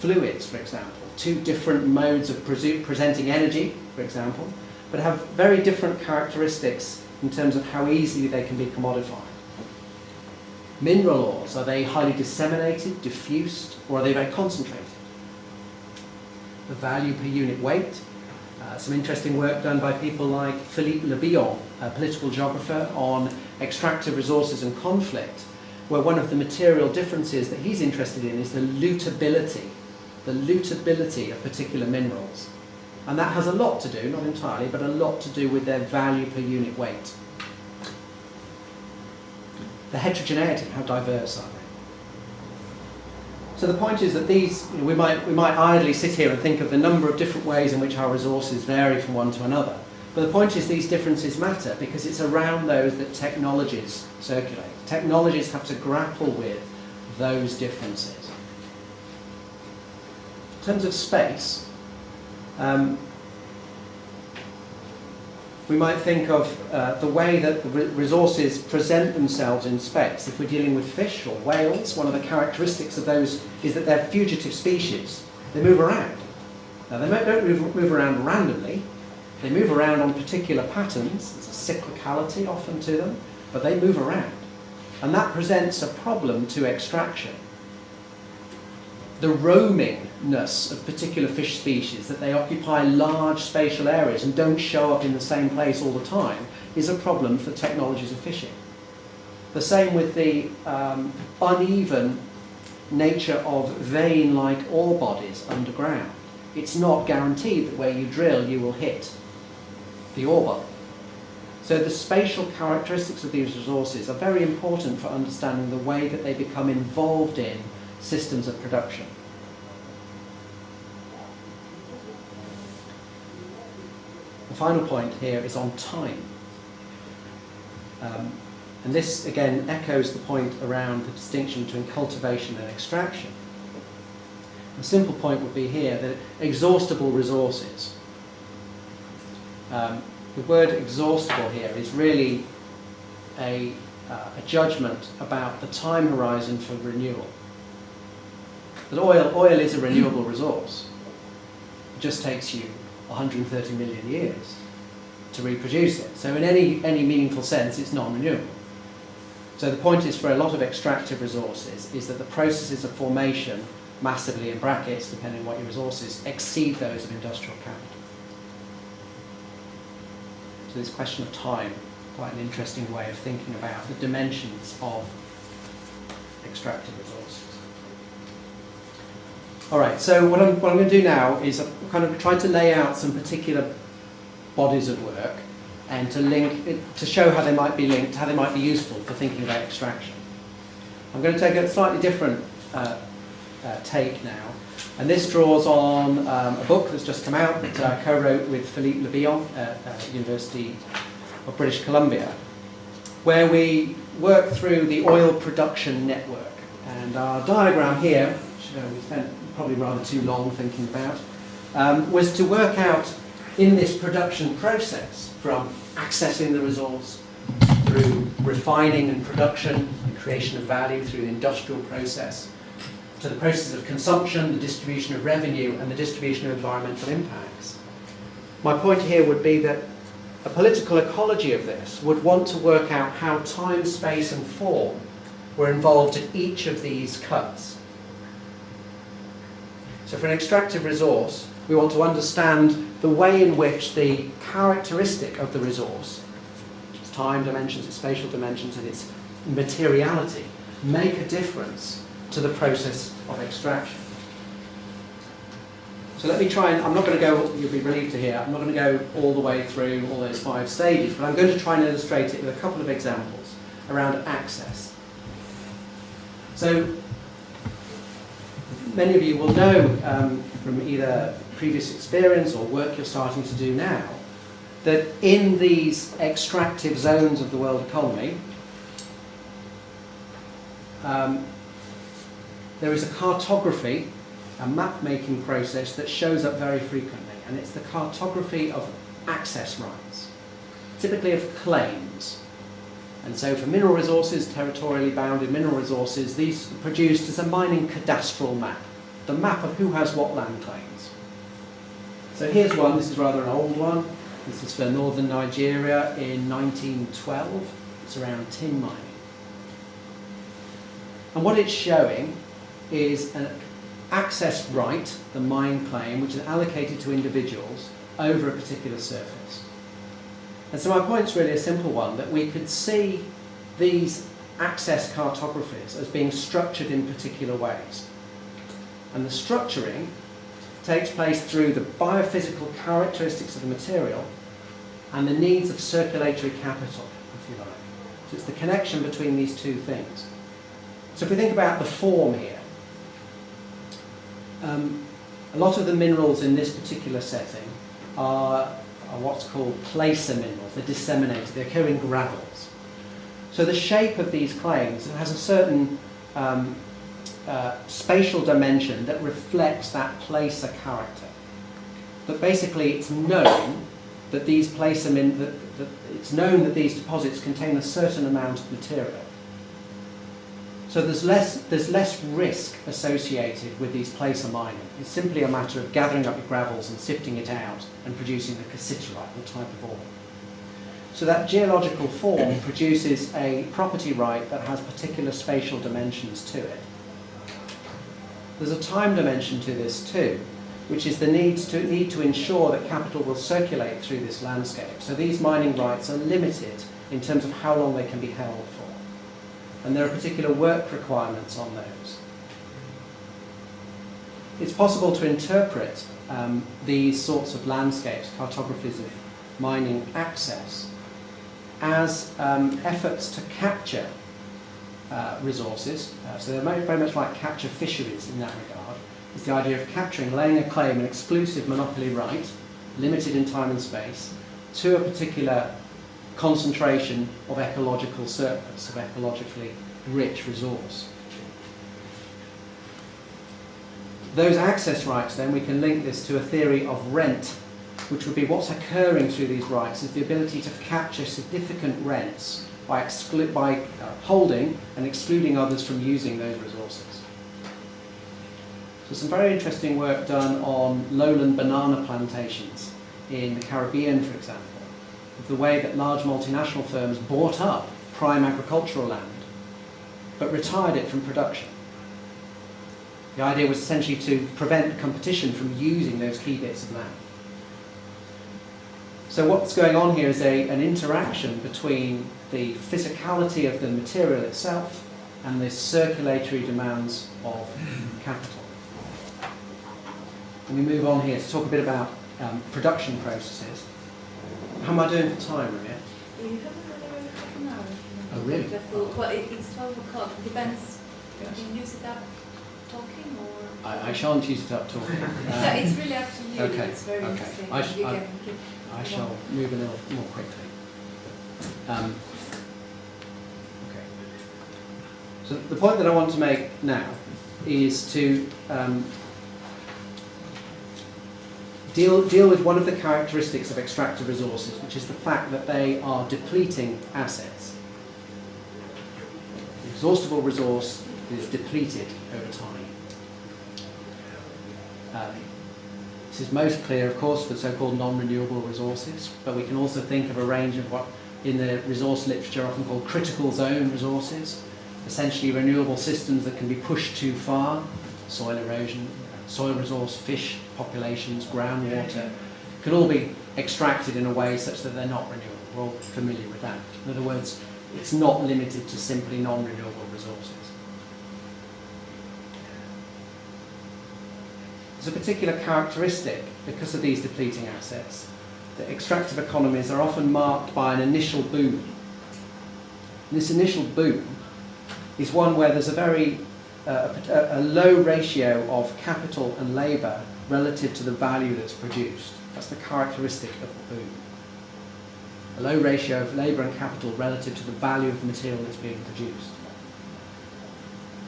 fluids, for example, two different modes of presenting energy, for example, but have very different characteristics in terms of how easily they can be commodified. Mineral ores, are they highly disseminated, diffused, or are they very concentrated? The value per unit weight. Some interesting work done by people like Philippe Le Bihan, a political geographer, on extractive resources and conflict, where one of the material differences that he's interested in is the lootability of particular minerals. And that has a lot to do, not entirely, but a lot to do with their value per unit weight. The heterogeneity, how diverse are they? So the point is that these, we might idly sit here and think of the number of different ways in which our resources vary from one to another. But the point is these differences matter because it's around those that technologies circulate. Technologies have to grapple with those differences. In terms of space, we might think of the way that the resources present themselves in space. If we're dealing with fish or whales, one of the characteristics of those is that they're fugitive species. They move around. Now, they don't move around randomly. They move around on particular patterns. There's a cyclicality often to them, but they move around. And that presents a problem to extraction. The roamingness of particular fish species, that they occupy large spatial areas and don't show up in the same place all the time, is a problem for technologies of fishing. The same with the uneven nature of vein-like ore bodies underground. It's not guaranteed that where you drill you will hit the ore body. So the spatial characteristics of these resources are very important for understanding the way that they become involved in systems of production. The final point here is on time. And this again echoes the point around the distinction between cultivation and extraction. The simple point would be here that exhaustible resources, the word exhaustible here is really a judgment about the time horizon for renewal. But oil is a renewable resource. It just takes you 130 million years to reproduce it. So in any meaningful sense, it's non-renewable. So the point is, for a lot of extractive resources, is that the processes of formation, massively in brackets, depending on what your resource is, exceed those of industrial capital. So this question of time, quite an interesting way of thinking about the dimensions of extractive resources. All right, so what I'm going to do now is kind of try to lay out some particular bodies of work and to show how they might be linked, how they might be useful for thinking about extraction. I'm going to take a slightly different take now, and this draws on a book that's just come out that I co-wrote with Philippe Le Bihan at University of British Columbia, where we work through the oil production network. And our diagram here, which we spent probably rather too long thinking about, was to work out in this production process, from accessing the resource through refining and production, the creation of value through the industrial process, to the process of consumption, the distribution of revenue, and the distribution of environmental impacts. My point here would be that a political ecology of this would want to work out how time, space, and form were involved in each of these cuts. So for an extractive resource, we want to understand the way in which the characteristic of the resource, its time dimensions, its spatial dimensions, and its materiality, make a difference to the process of extraction. So let me try and, I'm not going to go, you'll be relieved to hear, I'm not going to go all the way through all those 5 stages, but I'm going to try and illustrate it with a couple of examples around access. So many of you will know from either previous experience or work you're starting to do now, that in these extractive zones of the world economy, there is a cartography, a map-making process that shows up very frequently, and it's the cartography of access rights, typically of claims. And so for mineral resources, territorially bounded mineral resources, these are produced as a mining cadastral map, the map of who has what land claims. So here's one, this is rather an old one. This is for northern Nigeria in 1912. It's around tin mining. And what it's showing is an access right, the mine claim, which is allocated to individuals over a particular surface. And so my point's really a simple one, that we could see these access cartographies as being structured in particular ways. And the structuring takes place through the biophysical characteristics of the material and the needs of circulatory capital, if you like. So it's the connection between these two things. So if we think about the form here, a lot of the minerals in this particular setting are what's called placer minerals. They're disseminated, they occur in gravels. So the shape of these claims has a certain spatial dimension that reflects that placer character. But basically it's known that these it's known that these deposits contain a certain amount of material. So there's less risk associated with these placer mining. It's simply a matter of gathering up your gravels and sifting it out and producing the cassiterite, the type of ore. So that geological form produces a property right that has particular spatial dimensions to it. There's a time dimension to this too, which is the need to ensure that capital will circulate through this landscape. So these mining rights are limited in terms of how long they can be held for. And there are particular work requirements on those. It's possible to interpret these sorts of landscapes, cartographies of mining access, as efforts to capture resources. So they're very much like capture fisheries in that regard. It's the idea of capturing, laying a claim, an exclusive monopoly right, limited in time and space, to a particular concentration of ecological surplus, of ecologically rich resource. those access rights, then, we can link this to a theory of rent, which would be what's occurring through these rights is the ability to capture significant rents by holding and excluding others from using those resources. So some very interesting work done on lowland banana plantations in the Caribbean, for example, of the way that large multinational firms bought up prime agricultural land but retired it from production. The idea was essentially to prevent competition from using those key bits of land. So what's going on here is an interaction between the physicality of the material itself and the circulatory demands of capital. And we move on here to talk a bit about production processes. How am I doing for time, Maria? You have another half an hour. Oh, really? Well, it's 12 o'clock. It depends. Can you use it up talking or? I shan't use it up talking. So it's really up to you. Okay. It's very interesting. I shall move a little more quickly. Okay. So the point that I want to make now is to deal with one of the characteristics of extractive resources, which is the fact that they are depleting assets. The exhaustible resource is depleted over time. This is most clear, of course, for so-called non-renewable resources, but we can also think of a range of what in the resource literature often called critical zone resources, essentially renewable systems that can be pushed too far, soil erosion, soil resource, fish populations, groundwater, can all be extracted in a way such that they're not renewable. We're all familiar with that. In other words, it's not limited to simply non-renewable resources. There's a particular characteristic, because of these depleting assets, that extractive economies are often marked by an initial boom. And this initial boom is one where there's a low ratio of capital and labour relative to the value that's produced. That's the characteristic of the boom. A low ratio of labour and capital relative to the value of the material that's being produced.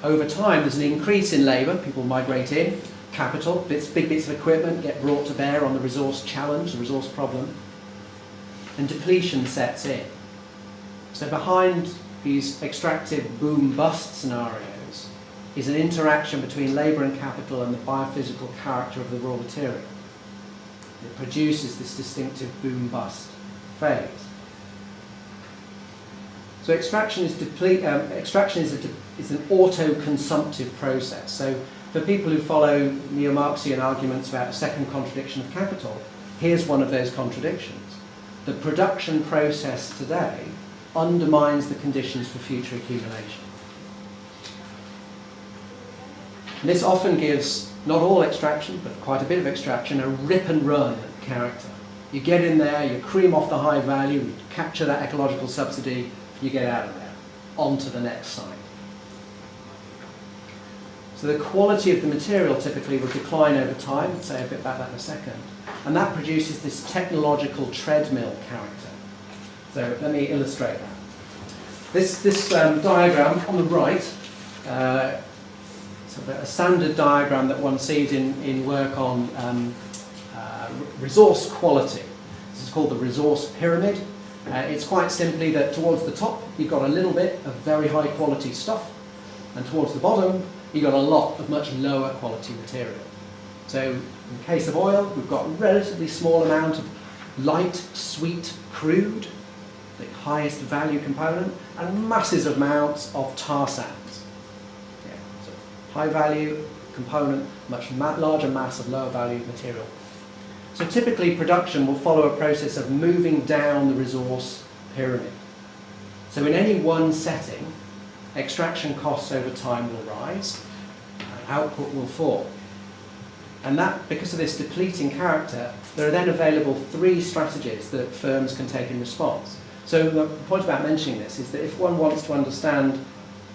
Over time, there's an increase in labour. People migrate in. Capital, big bits of equipment get brought to bear on the resource challenge, the resource problem, and depletion sets in. So behind these extractive boom-bust scenarios is an interaction between labour and capital and the biophysical character of the raw material. It produces this distinctive boom-bust phase. So extraction is an auto-consumptive process. So for people who follow neo-Marxian arguments about a second contradiction of capital, here's one of those contradictions. The production process today undermines the conditions for future accumulation. And this often gives, not all extraction, but quite a bit of extraction, a rip and run character. You get in there, you cream off the high value, you capture that ecological subsidy, you get out of there, on to the next site. So the quality of the material typically will decline over time. I'll say a bit about that in a second. And that produces this technological treadmill character. So let me illustrate that. This diagram on the right, it's a standard diagram that one sees in work on resource quality. This is called the resource pyramid. It's quite simply that towards the top you've got a little bit of very high quality stuff, and towards the bottom you've got a lot of much lower quality material. So in the case of oil, we've got a relatively small amount of light, sweet crude, the highest value component, and massive amounts of tar sands. Yeah, so high value component, much larger mass of lower value material. So typically production will follow a process of moving down the resource pyramid. So in any one setting, extraction costs over time will rise, and output will fall. And that, because of this depleting character, there are then available 3 strategies that firms can take in response. So the point about mentioning this is that if one wants to understand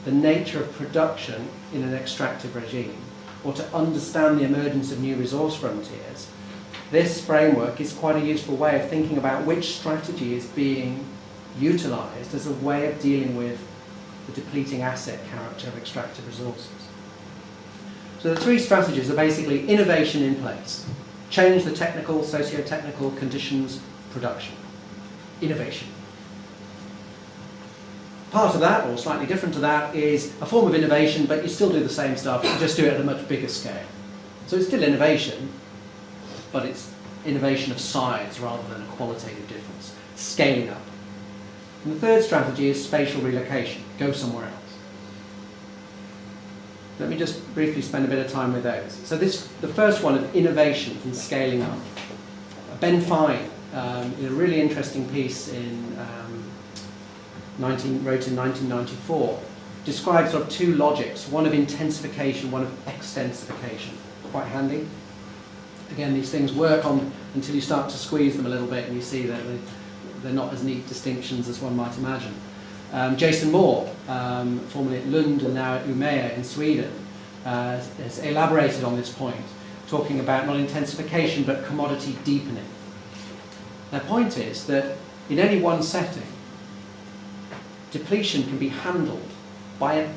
the nature of production in an extractive regime, or to understand the emergence of new resource frontiers, this framework is quite a useful way of thinking about which strategy is being utilised as a way of dealing with the depleting asset character of extractive resources. So the three strategies are basically innovation in place, change the technical, socio-technical conditions, production, innovation. Part of that, or slightly different to that, is a form of innovation, but you still do the same stuff, you just do it at a much bigger scale. So it's still innovation, but it's innovation of size rather than a qualitative difference, scaling up. And the third strategy is spatial relocation, go somewhere else. Let me just briefly spend a bit of time with those. So the first one of innovation and scaling up. Ben Fine, in a really interesting piece wrote in 1994, describes sort of two logics, one of intensification, one of extensification. Quite handy. Again, these things work on until you start to squeeze them a little bit and you see that they're not as neat distinctions as one might imagine. Jason Moore, formerly at Lund and now at Umeå in Sweden, has elaborated on this point, talking about not intensification but commodity deepening. Their point is that in any one setting, depletion can be handled by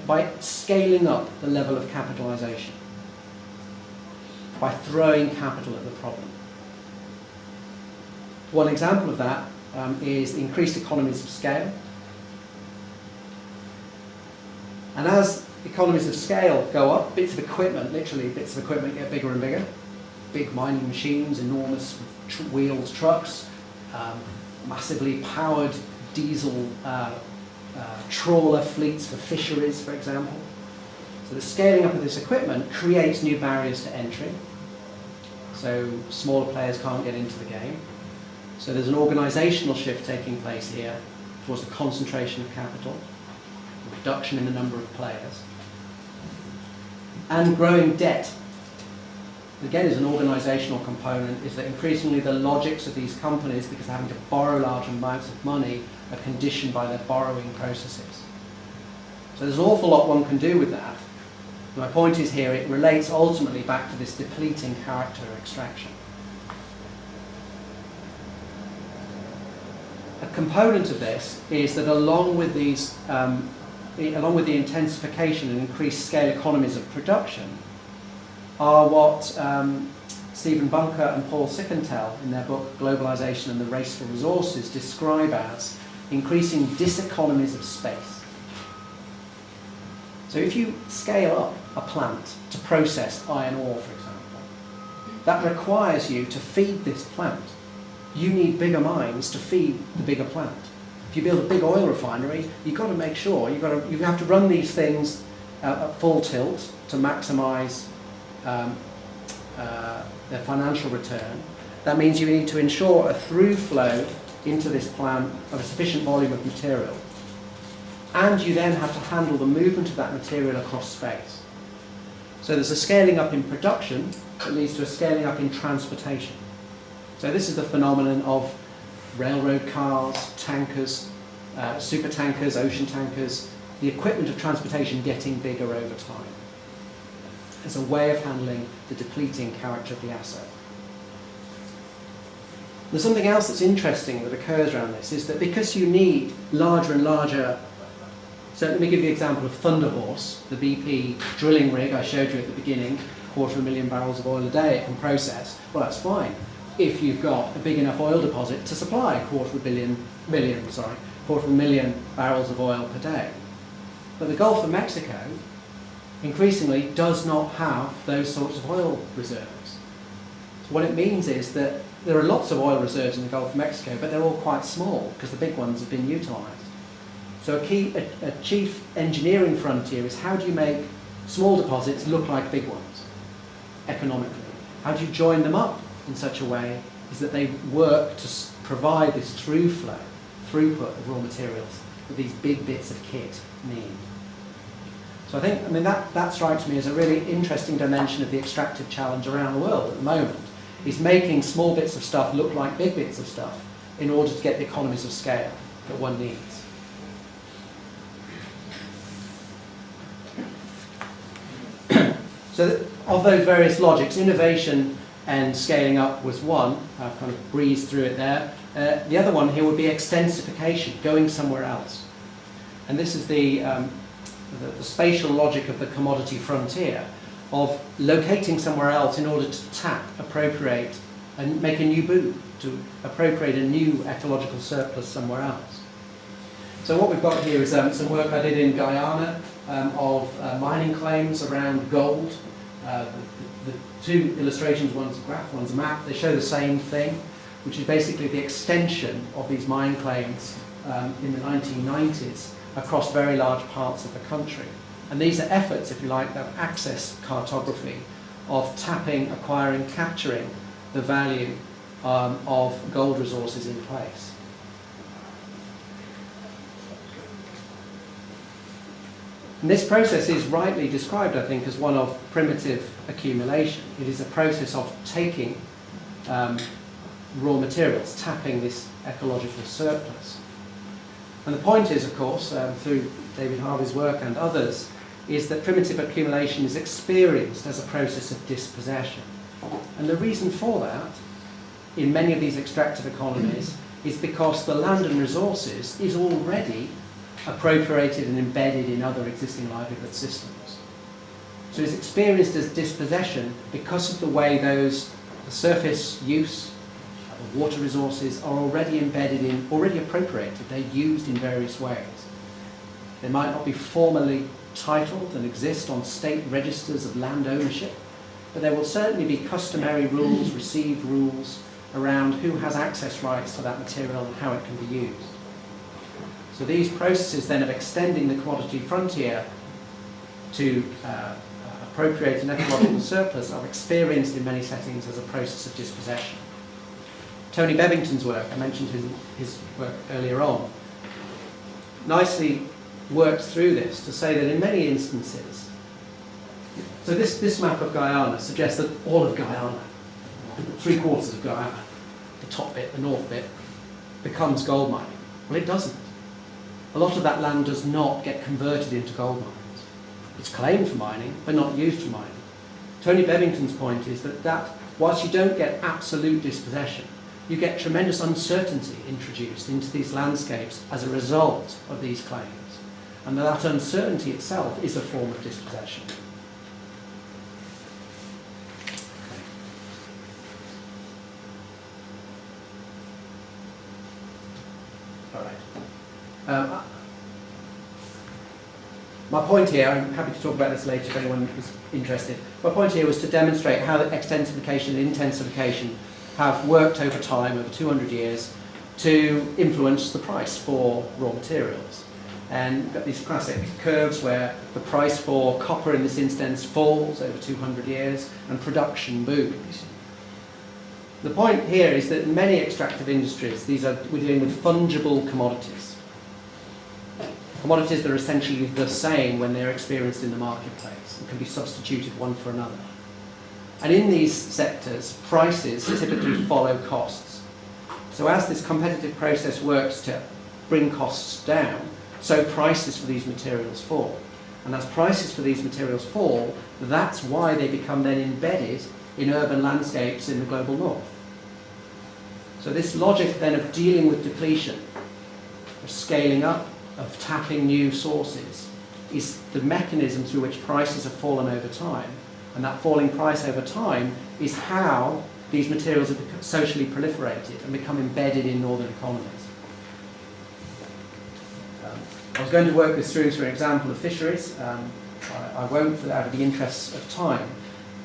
scaling up the level of capitalization, by throwing capital at the problem. One example of that is increased economies of scale. And as economies of scale go up, bits of equipment, literally bits of equipment, get bigger and bigger. Big mining machines, enormous wheeled trucks, massively powered diesel trawler fleets for fisheries, for example. So the scaling up of this equipment creates new barriers to entry. So smaller players can't get into the game. So there's an organisational shift taking place here towards the concentration of capital, a reduction in the number of players, and growing debt. Again, is an organisational component, is that increasingly the logics of these companies, because they're having to borrow large amounts of money, are conditioned by their borrowing processes. So there's an awful lot one can do with that. My point is here, it relates ultimately back to this depleting character of extraction. A component of this is that along with these, along with the intensification and increased scale economies of production, are what Stephen Bunker and Paul Sickentel in their book Globalization and the Race for Resources describe as increasing diseconomies of space. So if you scale up a plant to process iron ore, for example, that requires you to feed this plant. You need bigger mines to feed the bigger plant. If you build a big oil refinery, you've got to make sure, you have to run these things at full tilt to maximise their financial return. That means you need to ensure a through flow into this plant of a sufficient volume of material. And you then have to handle the movement of that material across space. So there's a scaling up in production that leads to a scaling up in transportation. So this is the phenomenon of railroad cars, tankers, super tankers, ocean tankers, the equipment of transportation getting bigger over time as a way of handling the depleting character of the asset. There's something else that's interesting that occurs around this, is that because you need larger and larger. So let me give you an example of Thunder Horse, the BP drilling rig I showed you at the beginning, 250,000 barrels of oil a day it can process. Well, that's fine if you've got a big enough oil deposit to supply 250,000 barrels of oil per day. But the Gulf of Mexico increasingly does not have those sorts of oil reserves. So what it means is that there are lots of oil reserves in the Gulf of Mexico, but they're all quite small because the big ones have been utilised. So a chief engineering frontier is how do you make small deposits look like big ones economically? How do you join them up in such a way is that they work to provide this throughput of raw materials that these big bits of kit need? So I mean that strikes me as a really interesting dimension of the extractive challenge around the world at the moment, is making small bits of stuff look like big bits of stuff in order to get the economies of scale that one needs. So of those various logics, innovation and scaling up was one. I've kind of breezed through it there. The other one here would be extensification, going somewhere else. And this is the spatial logic of the commodity frontier. of locating somewhere else in order to tap, appropriate, and make a new boom, to appropriate a new ecological surplus somewhere else. So what we've got here is some work I did in Guyana of mining claims around gold. The two illustrations, one's a graph, one's a map, they show the same thing, which is basically the extension of these mine claims in the 1990s across very large parts of the country. And these are efforts, if you like, of access cartography, of tapping, acquiring, capturing the value of gold resources in place. And this process is rightly described, I think, as one of primitive accumulation. It is a process of taking raw materials, tapping this ecological surplus. And the point is, of course, through David Harvey's work and others, is that primitive accumulation is experienced as a process of dispossession. And the reason for that, in many of these extractive economies, is because the land and resources is already appropriated and embedded in other existing livelihood systems. So it's experienced as dispossession because of the way the surface use of water resources are already embedded in, already appropriated, they're used in various ways. They might not be formally titled and exist on state registers of land ownership, but there will certainly be customary rules, received rules around who has access rights to that material and how it can be used. So these processes then of extending the commodity frontier to appropriate an ecological surplus are experienced in many settings as a process of dispossession. Tony Bevington's work, I mentioned his work earlier on, nicely works through this to say that in many instances, so this map of Guyana suggests that all of Guyana, 3/4 of Guyana, the top bit, the north bit, becomes gold mining. Well, it doesn't. A lot of that land does not get converted into gold mines. It's claimed for mining, but not used for mining. Tony Bevington's point is that whilst you don't get absolute dispossession, you get tremendous uncertainty introduced into these landscapes as a result of these claims. And that uncertainty itself is a form of dispossession. All right. My point here, I'm happy to talk about this later if anyone is interested. My point here was to demonstrate how the extensification and intensification have worked over time, over 200 years, to influence the price for raw materials. And you've got these classic curves where the price for copper in this instance falls over 200 years and production booms. The point here is that in many extractive industries, we're dealing with fungible commodities. Commodities that are essentially the same when they're experienced in the marketplace and can be substituted one for another. And in these sectors, prices typically follow costs. So as this competitive process works to bring costs down, so prices for these materials fall. And as prices for these materials fall, that's why they become then embedded in urban landscapes in the global north. So this logic then of dealing with depletion, of scaling up, of tapping new sources, is the mechanism through which prices have fallen over time. And that falling price over time is how these materials have become socially proliferated and become embedded in northern economies. I was going to work this through an example of fisheries. I won't for out of the interests of time.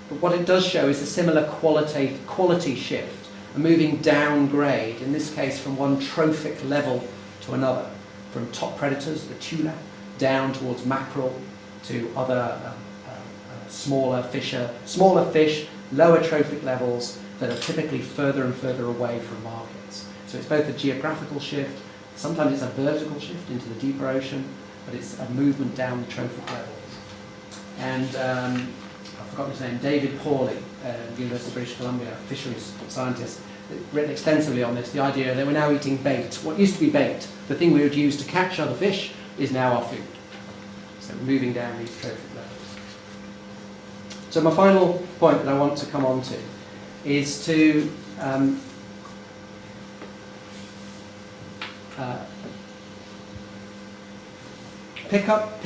But what it does show is a similar quality shift, a moving downgrade, in this case from one trophic level to another, from top predators, the tuna, down towards mackerel, to other smaller fish, lower trophic levels that are typically further and further away from markets. So it's both a geographical shift, sometimes it's a vertical shift into the deeper ocean, but it's a movement down the trophic levels. And I've forgotten his name, David Pawley, University of British Columbia, fisheries scientist, written extensively on this, the idea that we're now eating bait. What used to be bait, the thing we would use to catch other fish, is now our food. So moving down these trophic levels. So my final point that I want to come on to is to pick up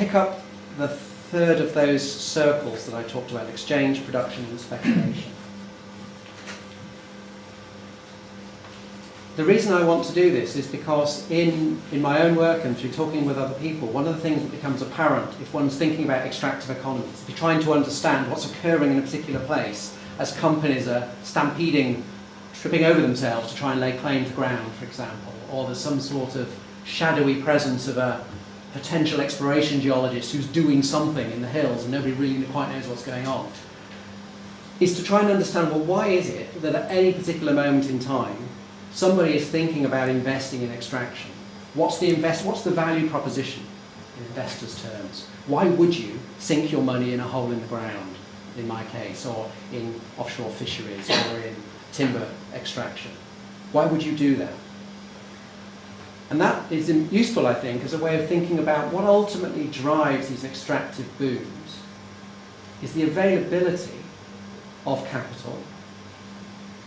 the third of those circles that I talked about: exchange, production, and speculation. The reason I want to do this is because in my own work and through talking with other people, one of the things that becomes apparent if one's thinking about extractive economies, if you're trying to understand what's occurring in a particular place as companies are stampeding, tripping over themselves to try and lay claim to ground, for example, or there's some sort of shadowy presence of a potential exploration geologist who's doing something in the hills and nobody really quite knows what's going on, is to try and understand, well, why is it that at any particular moment in time somebody is thinking about investing in extraction? What's the value proposition in investors' terms? Why would you sink your money in a hole in the ground, in my case, or in offshore fisheries, or in timber extraction? Why would you do that? And that is useful, I think, as a way of thinking about what ultimately drives these extractive booms is the availability of capital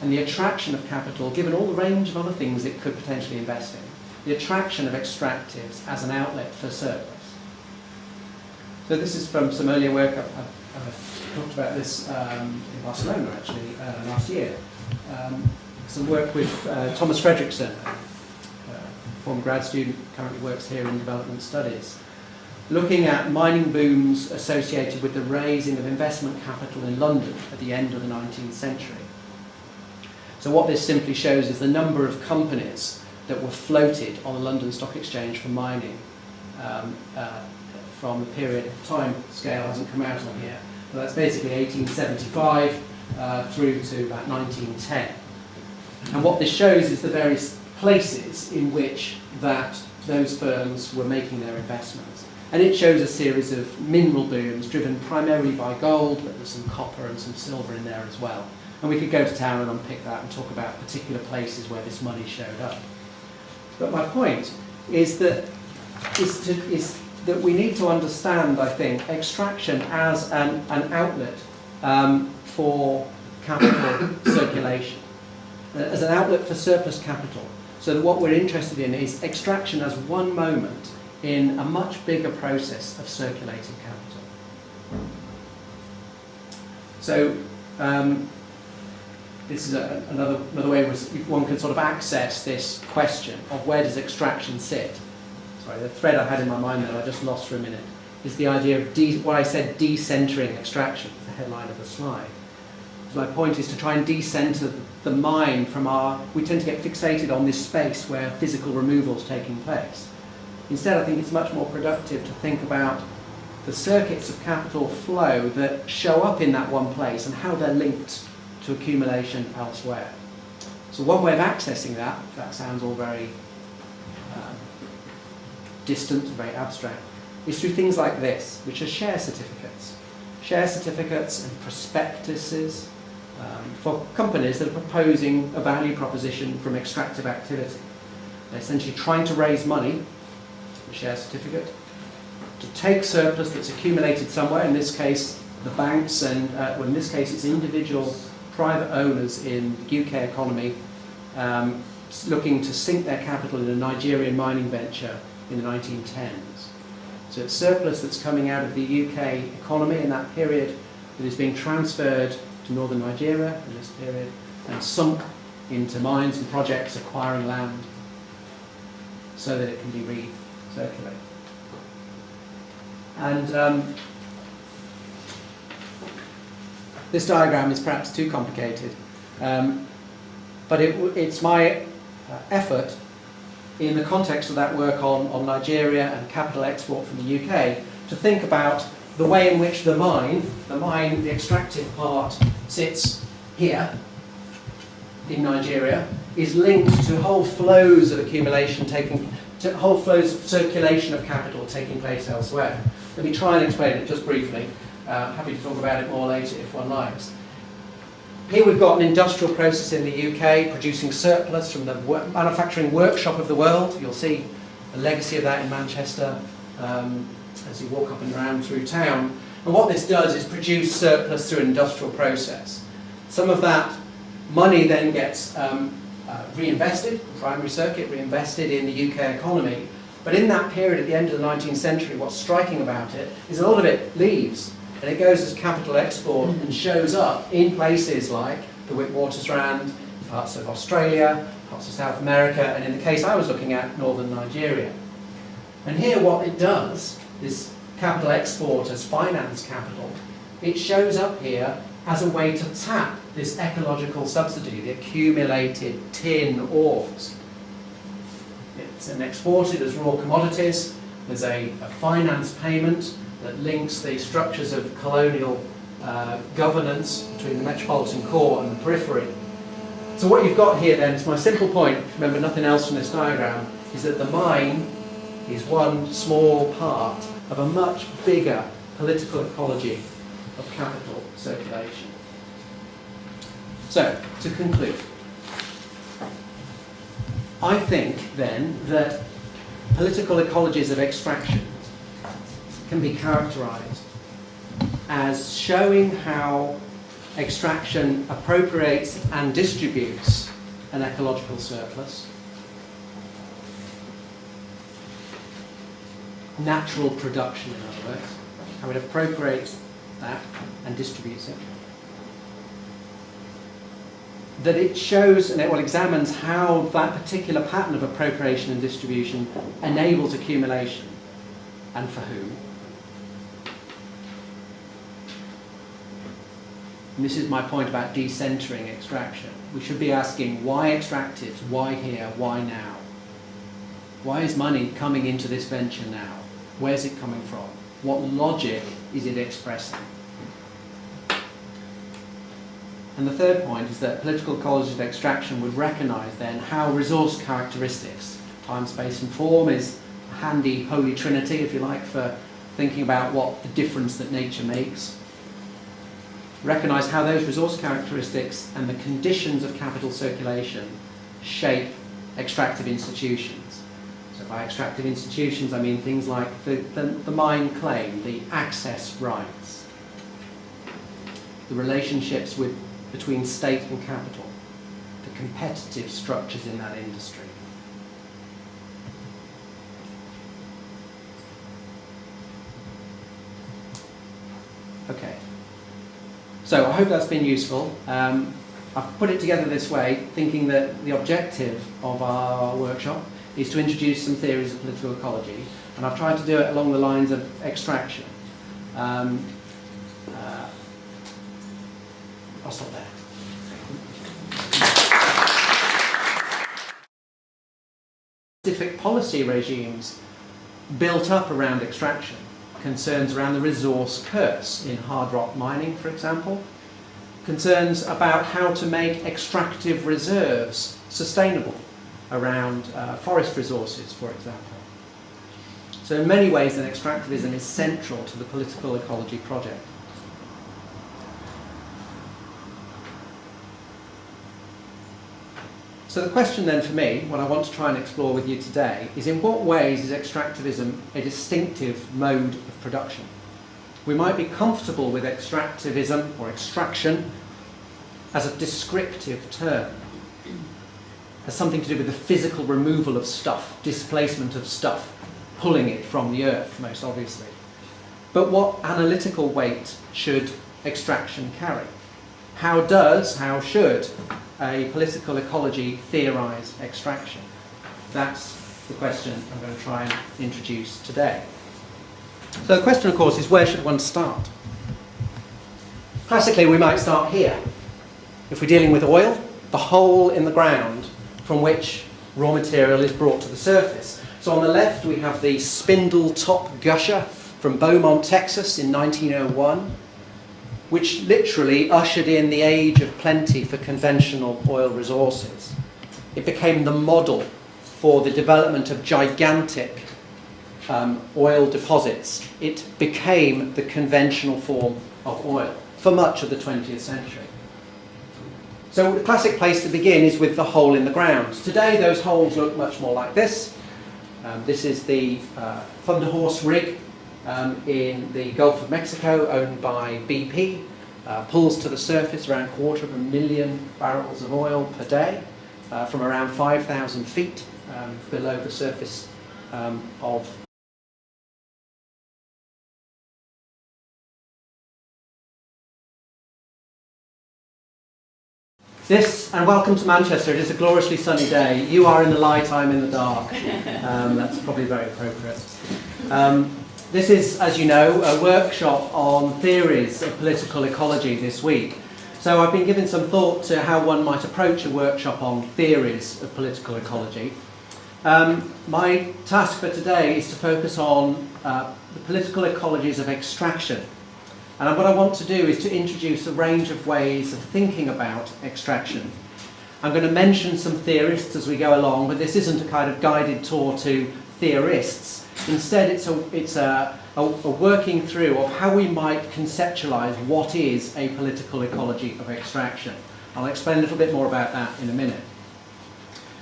and the attraction of capital, given all the range of other things it could potentially invest in, the attraction of extractives as an outlet for surplus. So this is from some earlier work. I've talked about this in Barcelona, actually, last year. Some work with Thomas Fredrickson, former grad student, currently works here in development studies, looking at mining booms associated with the raising of investment capital in London at the end of the 19th century. So what this simply shows is the number of companies that were floated on the London Stock Exchange for mining from the period, time scale hasn't come out on here, but that's basically 1875 through to about 1910. And what this shows is the various places in which those firms were making their investments. And it shows a series of mineral booms driven primarily by gold, but there's some copper and some silver in there as well. And we could go to town and unpick that and talk about particular places where this money showed up. But my point is that we need to understand, I think, extraction as an outlet for capital circulation, as an outlet for surplus capital. So that what we're interested in is extraction as one moment in a much bigger process of circulating capital. So this is another way one can sort of access this question of where does extraction sit. Sorry, the thread I had in my mind that I just lost for a minute is the idea of what I said, decentering extraction, the headline of the slide. So my point is to try and decenter the mind from we tend to get fixated on this space where physical removal is taking place. Instead, I think it's much more productive to think about the circuits of capital flow that show up in that one place and how they're linked to accumulation elsewhere. So one way of accessing that, if that sounds all very distant, very abstract, is through things like this, which are share certificates. Share certificates and prospectuses for companies that are proposing a value proposition from extractive activity. They're essentially trying to raise money, a share certificate, to take surplus that's accumulated somewhere, in this case the banks, and well, in this case it's individual private owners in the UK economy looking to sink their capital in a Nigerian mining venture in the 1910s. So it's surplus that's coming out of the UK economy in that period that is being transferred to northern Nigeria in this period and sunk into mines and projects acquiring land so that it can be recirculated. And this diagram is perhaps too complicated, but it's my effort in the context of that work on Nigeria and capital export from the UK to think about the way in which the extractive part sits here in Nigeria is linked to whole flows of accumulation whole flows of circulation of capital taking place elsewhere. Let me try and explain it just briefly. Happy to talk about it more later if one likes. Here we've got an industrial process in the UK producing surplus from the manufacturing workshop of the world. You'll see a legacy of that in Manchester as you walk up and around through town. And what this does is produce surplus through an industrial process. Some of that money then gets reinvested, primary circuit reinvested in the UK economy, But in that period at the end of the 19th century, what's striking about it is a lot of it leaves, and it goes as capital export and shows up in places like the Witwatersrand, parts of Australia, parts of South America, and in the case I was looking at, northern Nigeria. And here what it does, this capital export as finance capital, it shows up here as a way to tap this ecological subsidy, the accumulated tin ores. It's exported as raw commodities. There's a finance payment that links the structures of colonial governance between the metropolitan core and the periphery. So what you've got here then is my simple point, remember nothing else from this diagram, is that the mine is one small part of a much bigger political ecology of capital circulation. So, to conclude, I think then that political ecologies of extraction can be characterized as showing how extraction appropriates and distributes an ecological surplus, natural production in other words, how it appropriates that and distributes it, that it shows and it will examines how that particular pattern of appropriation and distribution enables accumulation, and for whom. And this is my point about decentering extraction. We should be asking why extractives, why here, why now? Why is money coming into this venture now? Where's it coming from? What logic is it expressing? And the third point is that political ecologies of extraction would recognise then how resource characteristics, time, space and form is a handy holy trinity, if you like, for thinking about what the difference that nature makes. Recognise how those resource characteristics and the conditions of capital circulation shape extractive institutions. So by extractive institutions I mean things like the mine claim, the access rights, the relationships between state and capital, the competitive structures in that industry. Okay, so I hope that's been useful. I've put it together this way, thinking that the objective of our workshop is to introduce some theories of political ecology, and I've tried to do it along the lines of extraction. I'll stop there. Specific policy regimes built up around extraction, concerns around the resource curse in hard rock mining, for example, concerns about how to make extractive reserves sustainable around forest resources, for example. So in many ways, then, extractivism is central to the political ecology project. So the question then for me, what I want to try and explore with you today, is in what ways is extractivism a distinctive mode of production? We might be comfortable with extractivism or extraction as a descriptive term, as something to do with the physical removal of stuff, displacement of stuff, pulling it from the earth, most obviously. But what analytical weight should extraction carry? How should a political ecology theorise extraction? That's the question I'm going to try and introduce today. So the question, of course, is where should one start? Classically, we might start here. If we're dealing with oil, the hole in the ground from which raw material is brought to the surface. So on the left, we have the spindle top gusher from Beaumont, Texas in 1901, which literally ushered in the age of plenty for conventional oil resources. It became the model for the development of gigantic oil deposits. It became the conventional form of oil for much of the 20th century. So the classic place to begin is with the hole in the ground. Today those holes look much more like this. This is the Thunder Horse rig in the Gulf of Mexico, owned by BP, pulls to the surface around 250,000 barrels of oil per day from around 5,000 feet below the surface of this, and welcome to Manchester. It is a gloriously sunny day. You are in the light, I'm in the dark. That's probably very appropriate. This is, as you know, a workshop on theories of political ecology this week. So I've been giving some thought to how one might approach a workshop on theories of political ecology. My task for today is to focus on the political ecologies of extraction. And what I want to do is to introduce a range of ways of thinking about extraction. I'm going to mention some theorists as we go along, but this isn't a kind of guided tour to theorists. Instead, it's a working through of how we might conceptualize what is a political ecology of extraction. I'll explain a little bit more about that in a minute.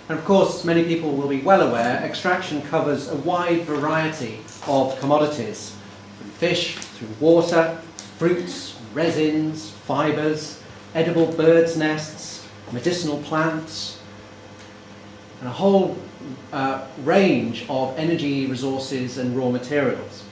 And of course, as many people will be well aware, extraction covers a wide variety of commodities, from fish through water, fruits, resins, fibres, edible birds' nests, medicinal plants, and a whole range of energy resources and raw materials.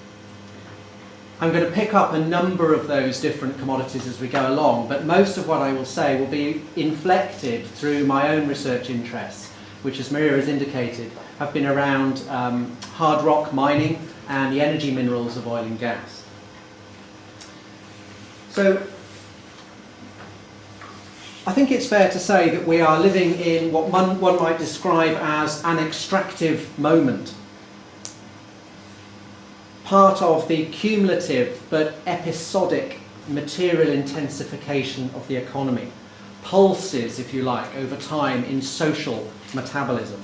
I'm going to pick up a number of those different commodities as we go along, but most of what I will say will be inflected through my own research interests, which, as Maria has indicated, have been around hard rock mining and the energy minerals of oil and gas. So, I think it's fair to say that we are living in what one might describe as an extractive moment. Part of the cumulative but episodic material intensification of the economy. Pulses, if you like, over time in social metabolism.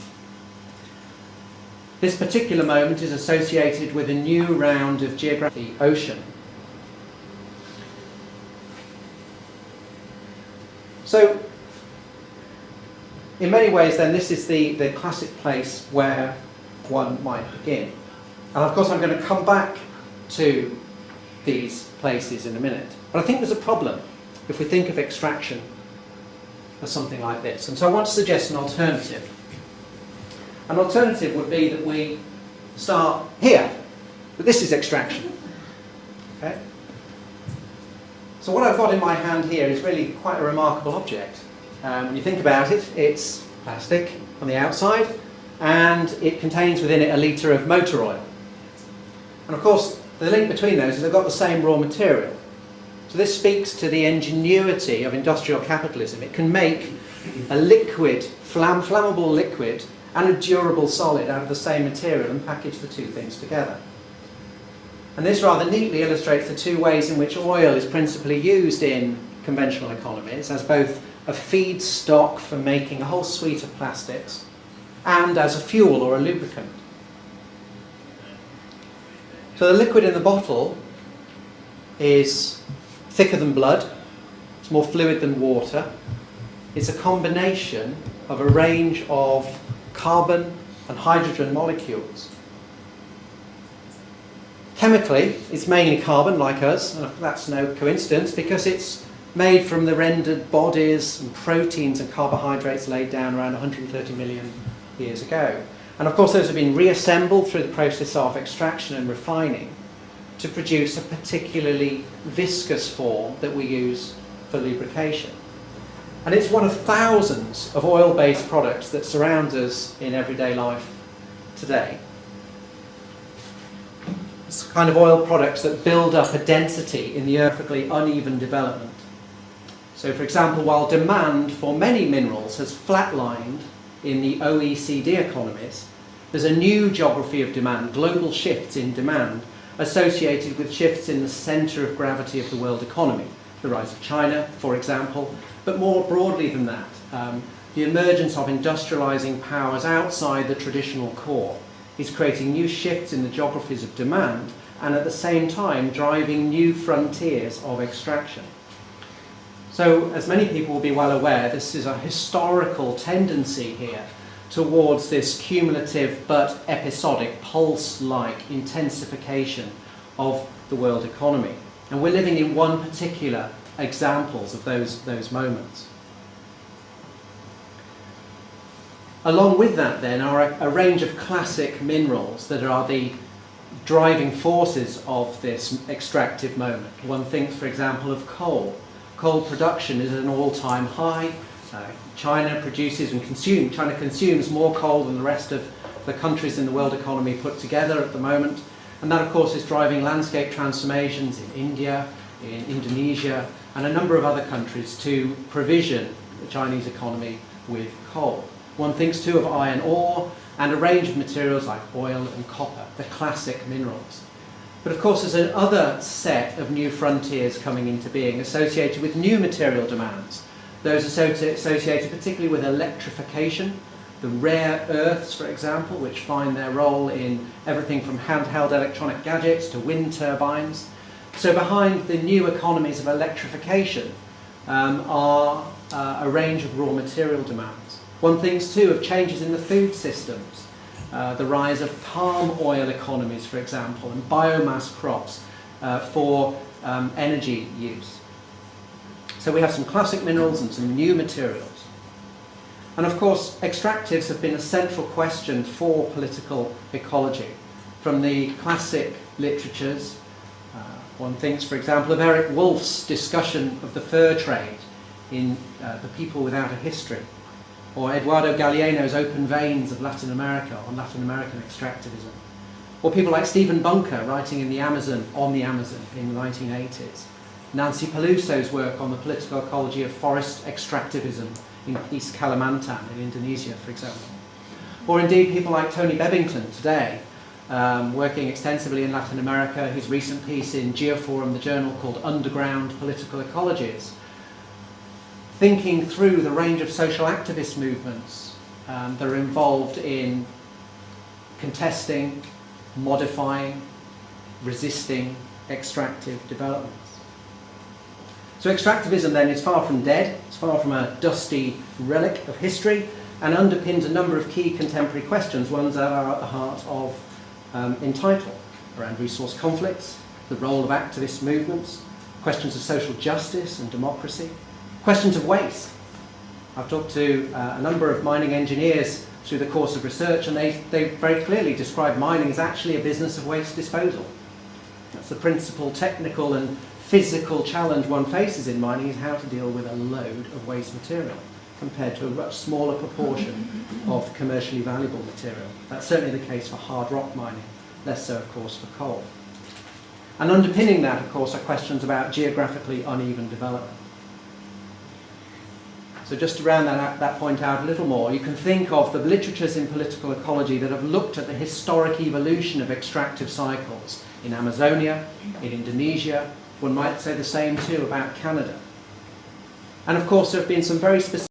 This particular moment is associated with a new round of geographic ocean. So, in many ways then, this is the classic place where one might begin. And of course I'm going to come back to these places in a minute. But I think there's a problem if we think of extraction as something like this. And so I want to suggest an alternative. An alternative would be that we start here. But this is extraction. Okay? So what I've got in my hand here is really quite a remarkable object. When you think about it, it's plastic on the outside, and it contains within it a litre of motor oil. And of course, the link between those is they've got the same raw material. So this speaks to the ingenuity of industrial capitalism. It can make a liquid, flammable liquid, and a durable solid out of the same material and package the two things together. And this rather neatly illustrates the two ways in which oil is principally used in conventional economies, as both a feedstock for making a whole suite of plastics and as a fuel or a lubricant. So the liquid in the bottle is thicker than blood, it's more fluid than water. It's a combination of a range of carbon and hydrogen molecules. Chemically, it's mainly carbon, like us, and that's no coincidence because it's made from the rendered bodies and proteins and carbohydrates laid down around 130 million years ago. And of course those have been reassembled through the process of extraction and refining to produce a particularly viscous form that we use for lubrication. And it's one of thousands of oil-based products that surround us in everyday life today. It's the kind of oil products that build up a density in the perfectly uneven development. So for example, while demand for many minerals has flatlined in the OECD economies, there's a new geography of demand, global shifts in demand, associated with shifts in the centre of gravity of the world economy. The rise of China, for example, but more broadly than that, the emergence of industrialising powers outside the traditional core is creating new shifts in the geographies of demand and at the same time driving new frontiers of extraction. So, as many people will be well aware, this is a historical tendency here towards this cumulative but episodic, pulse-like intensification of the world economy. And we're living in one particular examples of those moments. Along with that then are a range of classic minerals that are the driving forces of this extractive moment. One thinks, for example, of coal. Coal production is at an all-time high. China consumes more coal than the rest of the countries in the world economy put together at the moment. And that, of course, is driving landscape transformations in India, in Indonesia, and a number of other countries to provision the Chinese economy with coal. One thinks too of iron ore and a range of materials like oil and copper, the classic minerals. But of course there's another set of new frontiers coming into being associated with new material demands. Those associated particularly with electrification, the rare earths, for example, which find their role in everything from handheld electronic gadgets to wind turbines. So behind the new economies of electrification are a range of raw material demands. One thinks too of changes in the food systems, the rise of palm oil economies, for example, and biomass crops for energy use. So we have some classic minerals and some new materials. And of course, extractives have been a central question for political ecology. From the classic literatures, one thinks, for example, of Eric Wolf's discussion of the fur trade in The People Without a History, or Eduardo Galeano's Open Veins of Latin America on Latin American extractivism, or people like Stephen Bunker writing in the Amazon, on the Amazon in the 1980s, Nancy Peluso's work on the political ecology of forest extractivism in East Kalimantan in Indonesia, for example, or indeed people like Tony Bebbington today, working extensively in Latin America, his recent piece in Geoforum, the journal, called Underground Political Ecologies, thinking through the range of social activist movements that are involved in contesting, modifying, resisting extractive developments. So extractivism then is far from dead, it's far from a dusty relic of history, and underpins a number of key contemporary questions, ones that are at the heart of Entitled, around resource conflicts, the role of activist movements, questions of social justice and democracy, questions of waste. I've talked to a number of mining engineers through the course of research, and they very clearly describe mining as actually a business of waste disposal. That's the principal technical and physical challenge one faces in mining, is how to deal with a load of waste material compared to a much smaller proportion of commercially valuable material. That's certainly the case for hard rock mining, less so of course for coal. And underpinning that, of course, are questions about geographically uneven development. So just to round that point out a little more, you can think of the literatures in political ecology that have looked at the historic evolution of extractive cycles in Amazonia, in Indonesia. One might say the same too about Canada. And of course there have been some very specific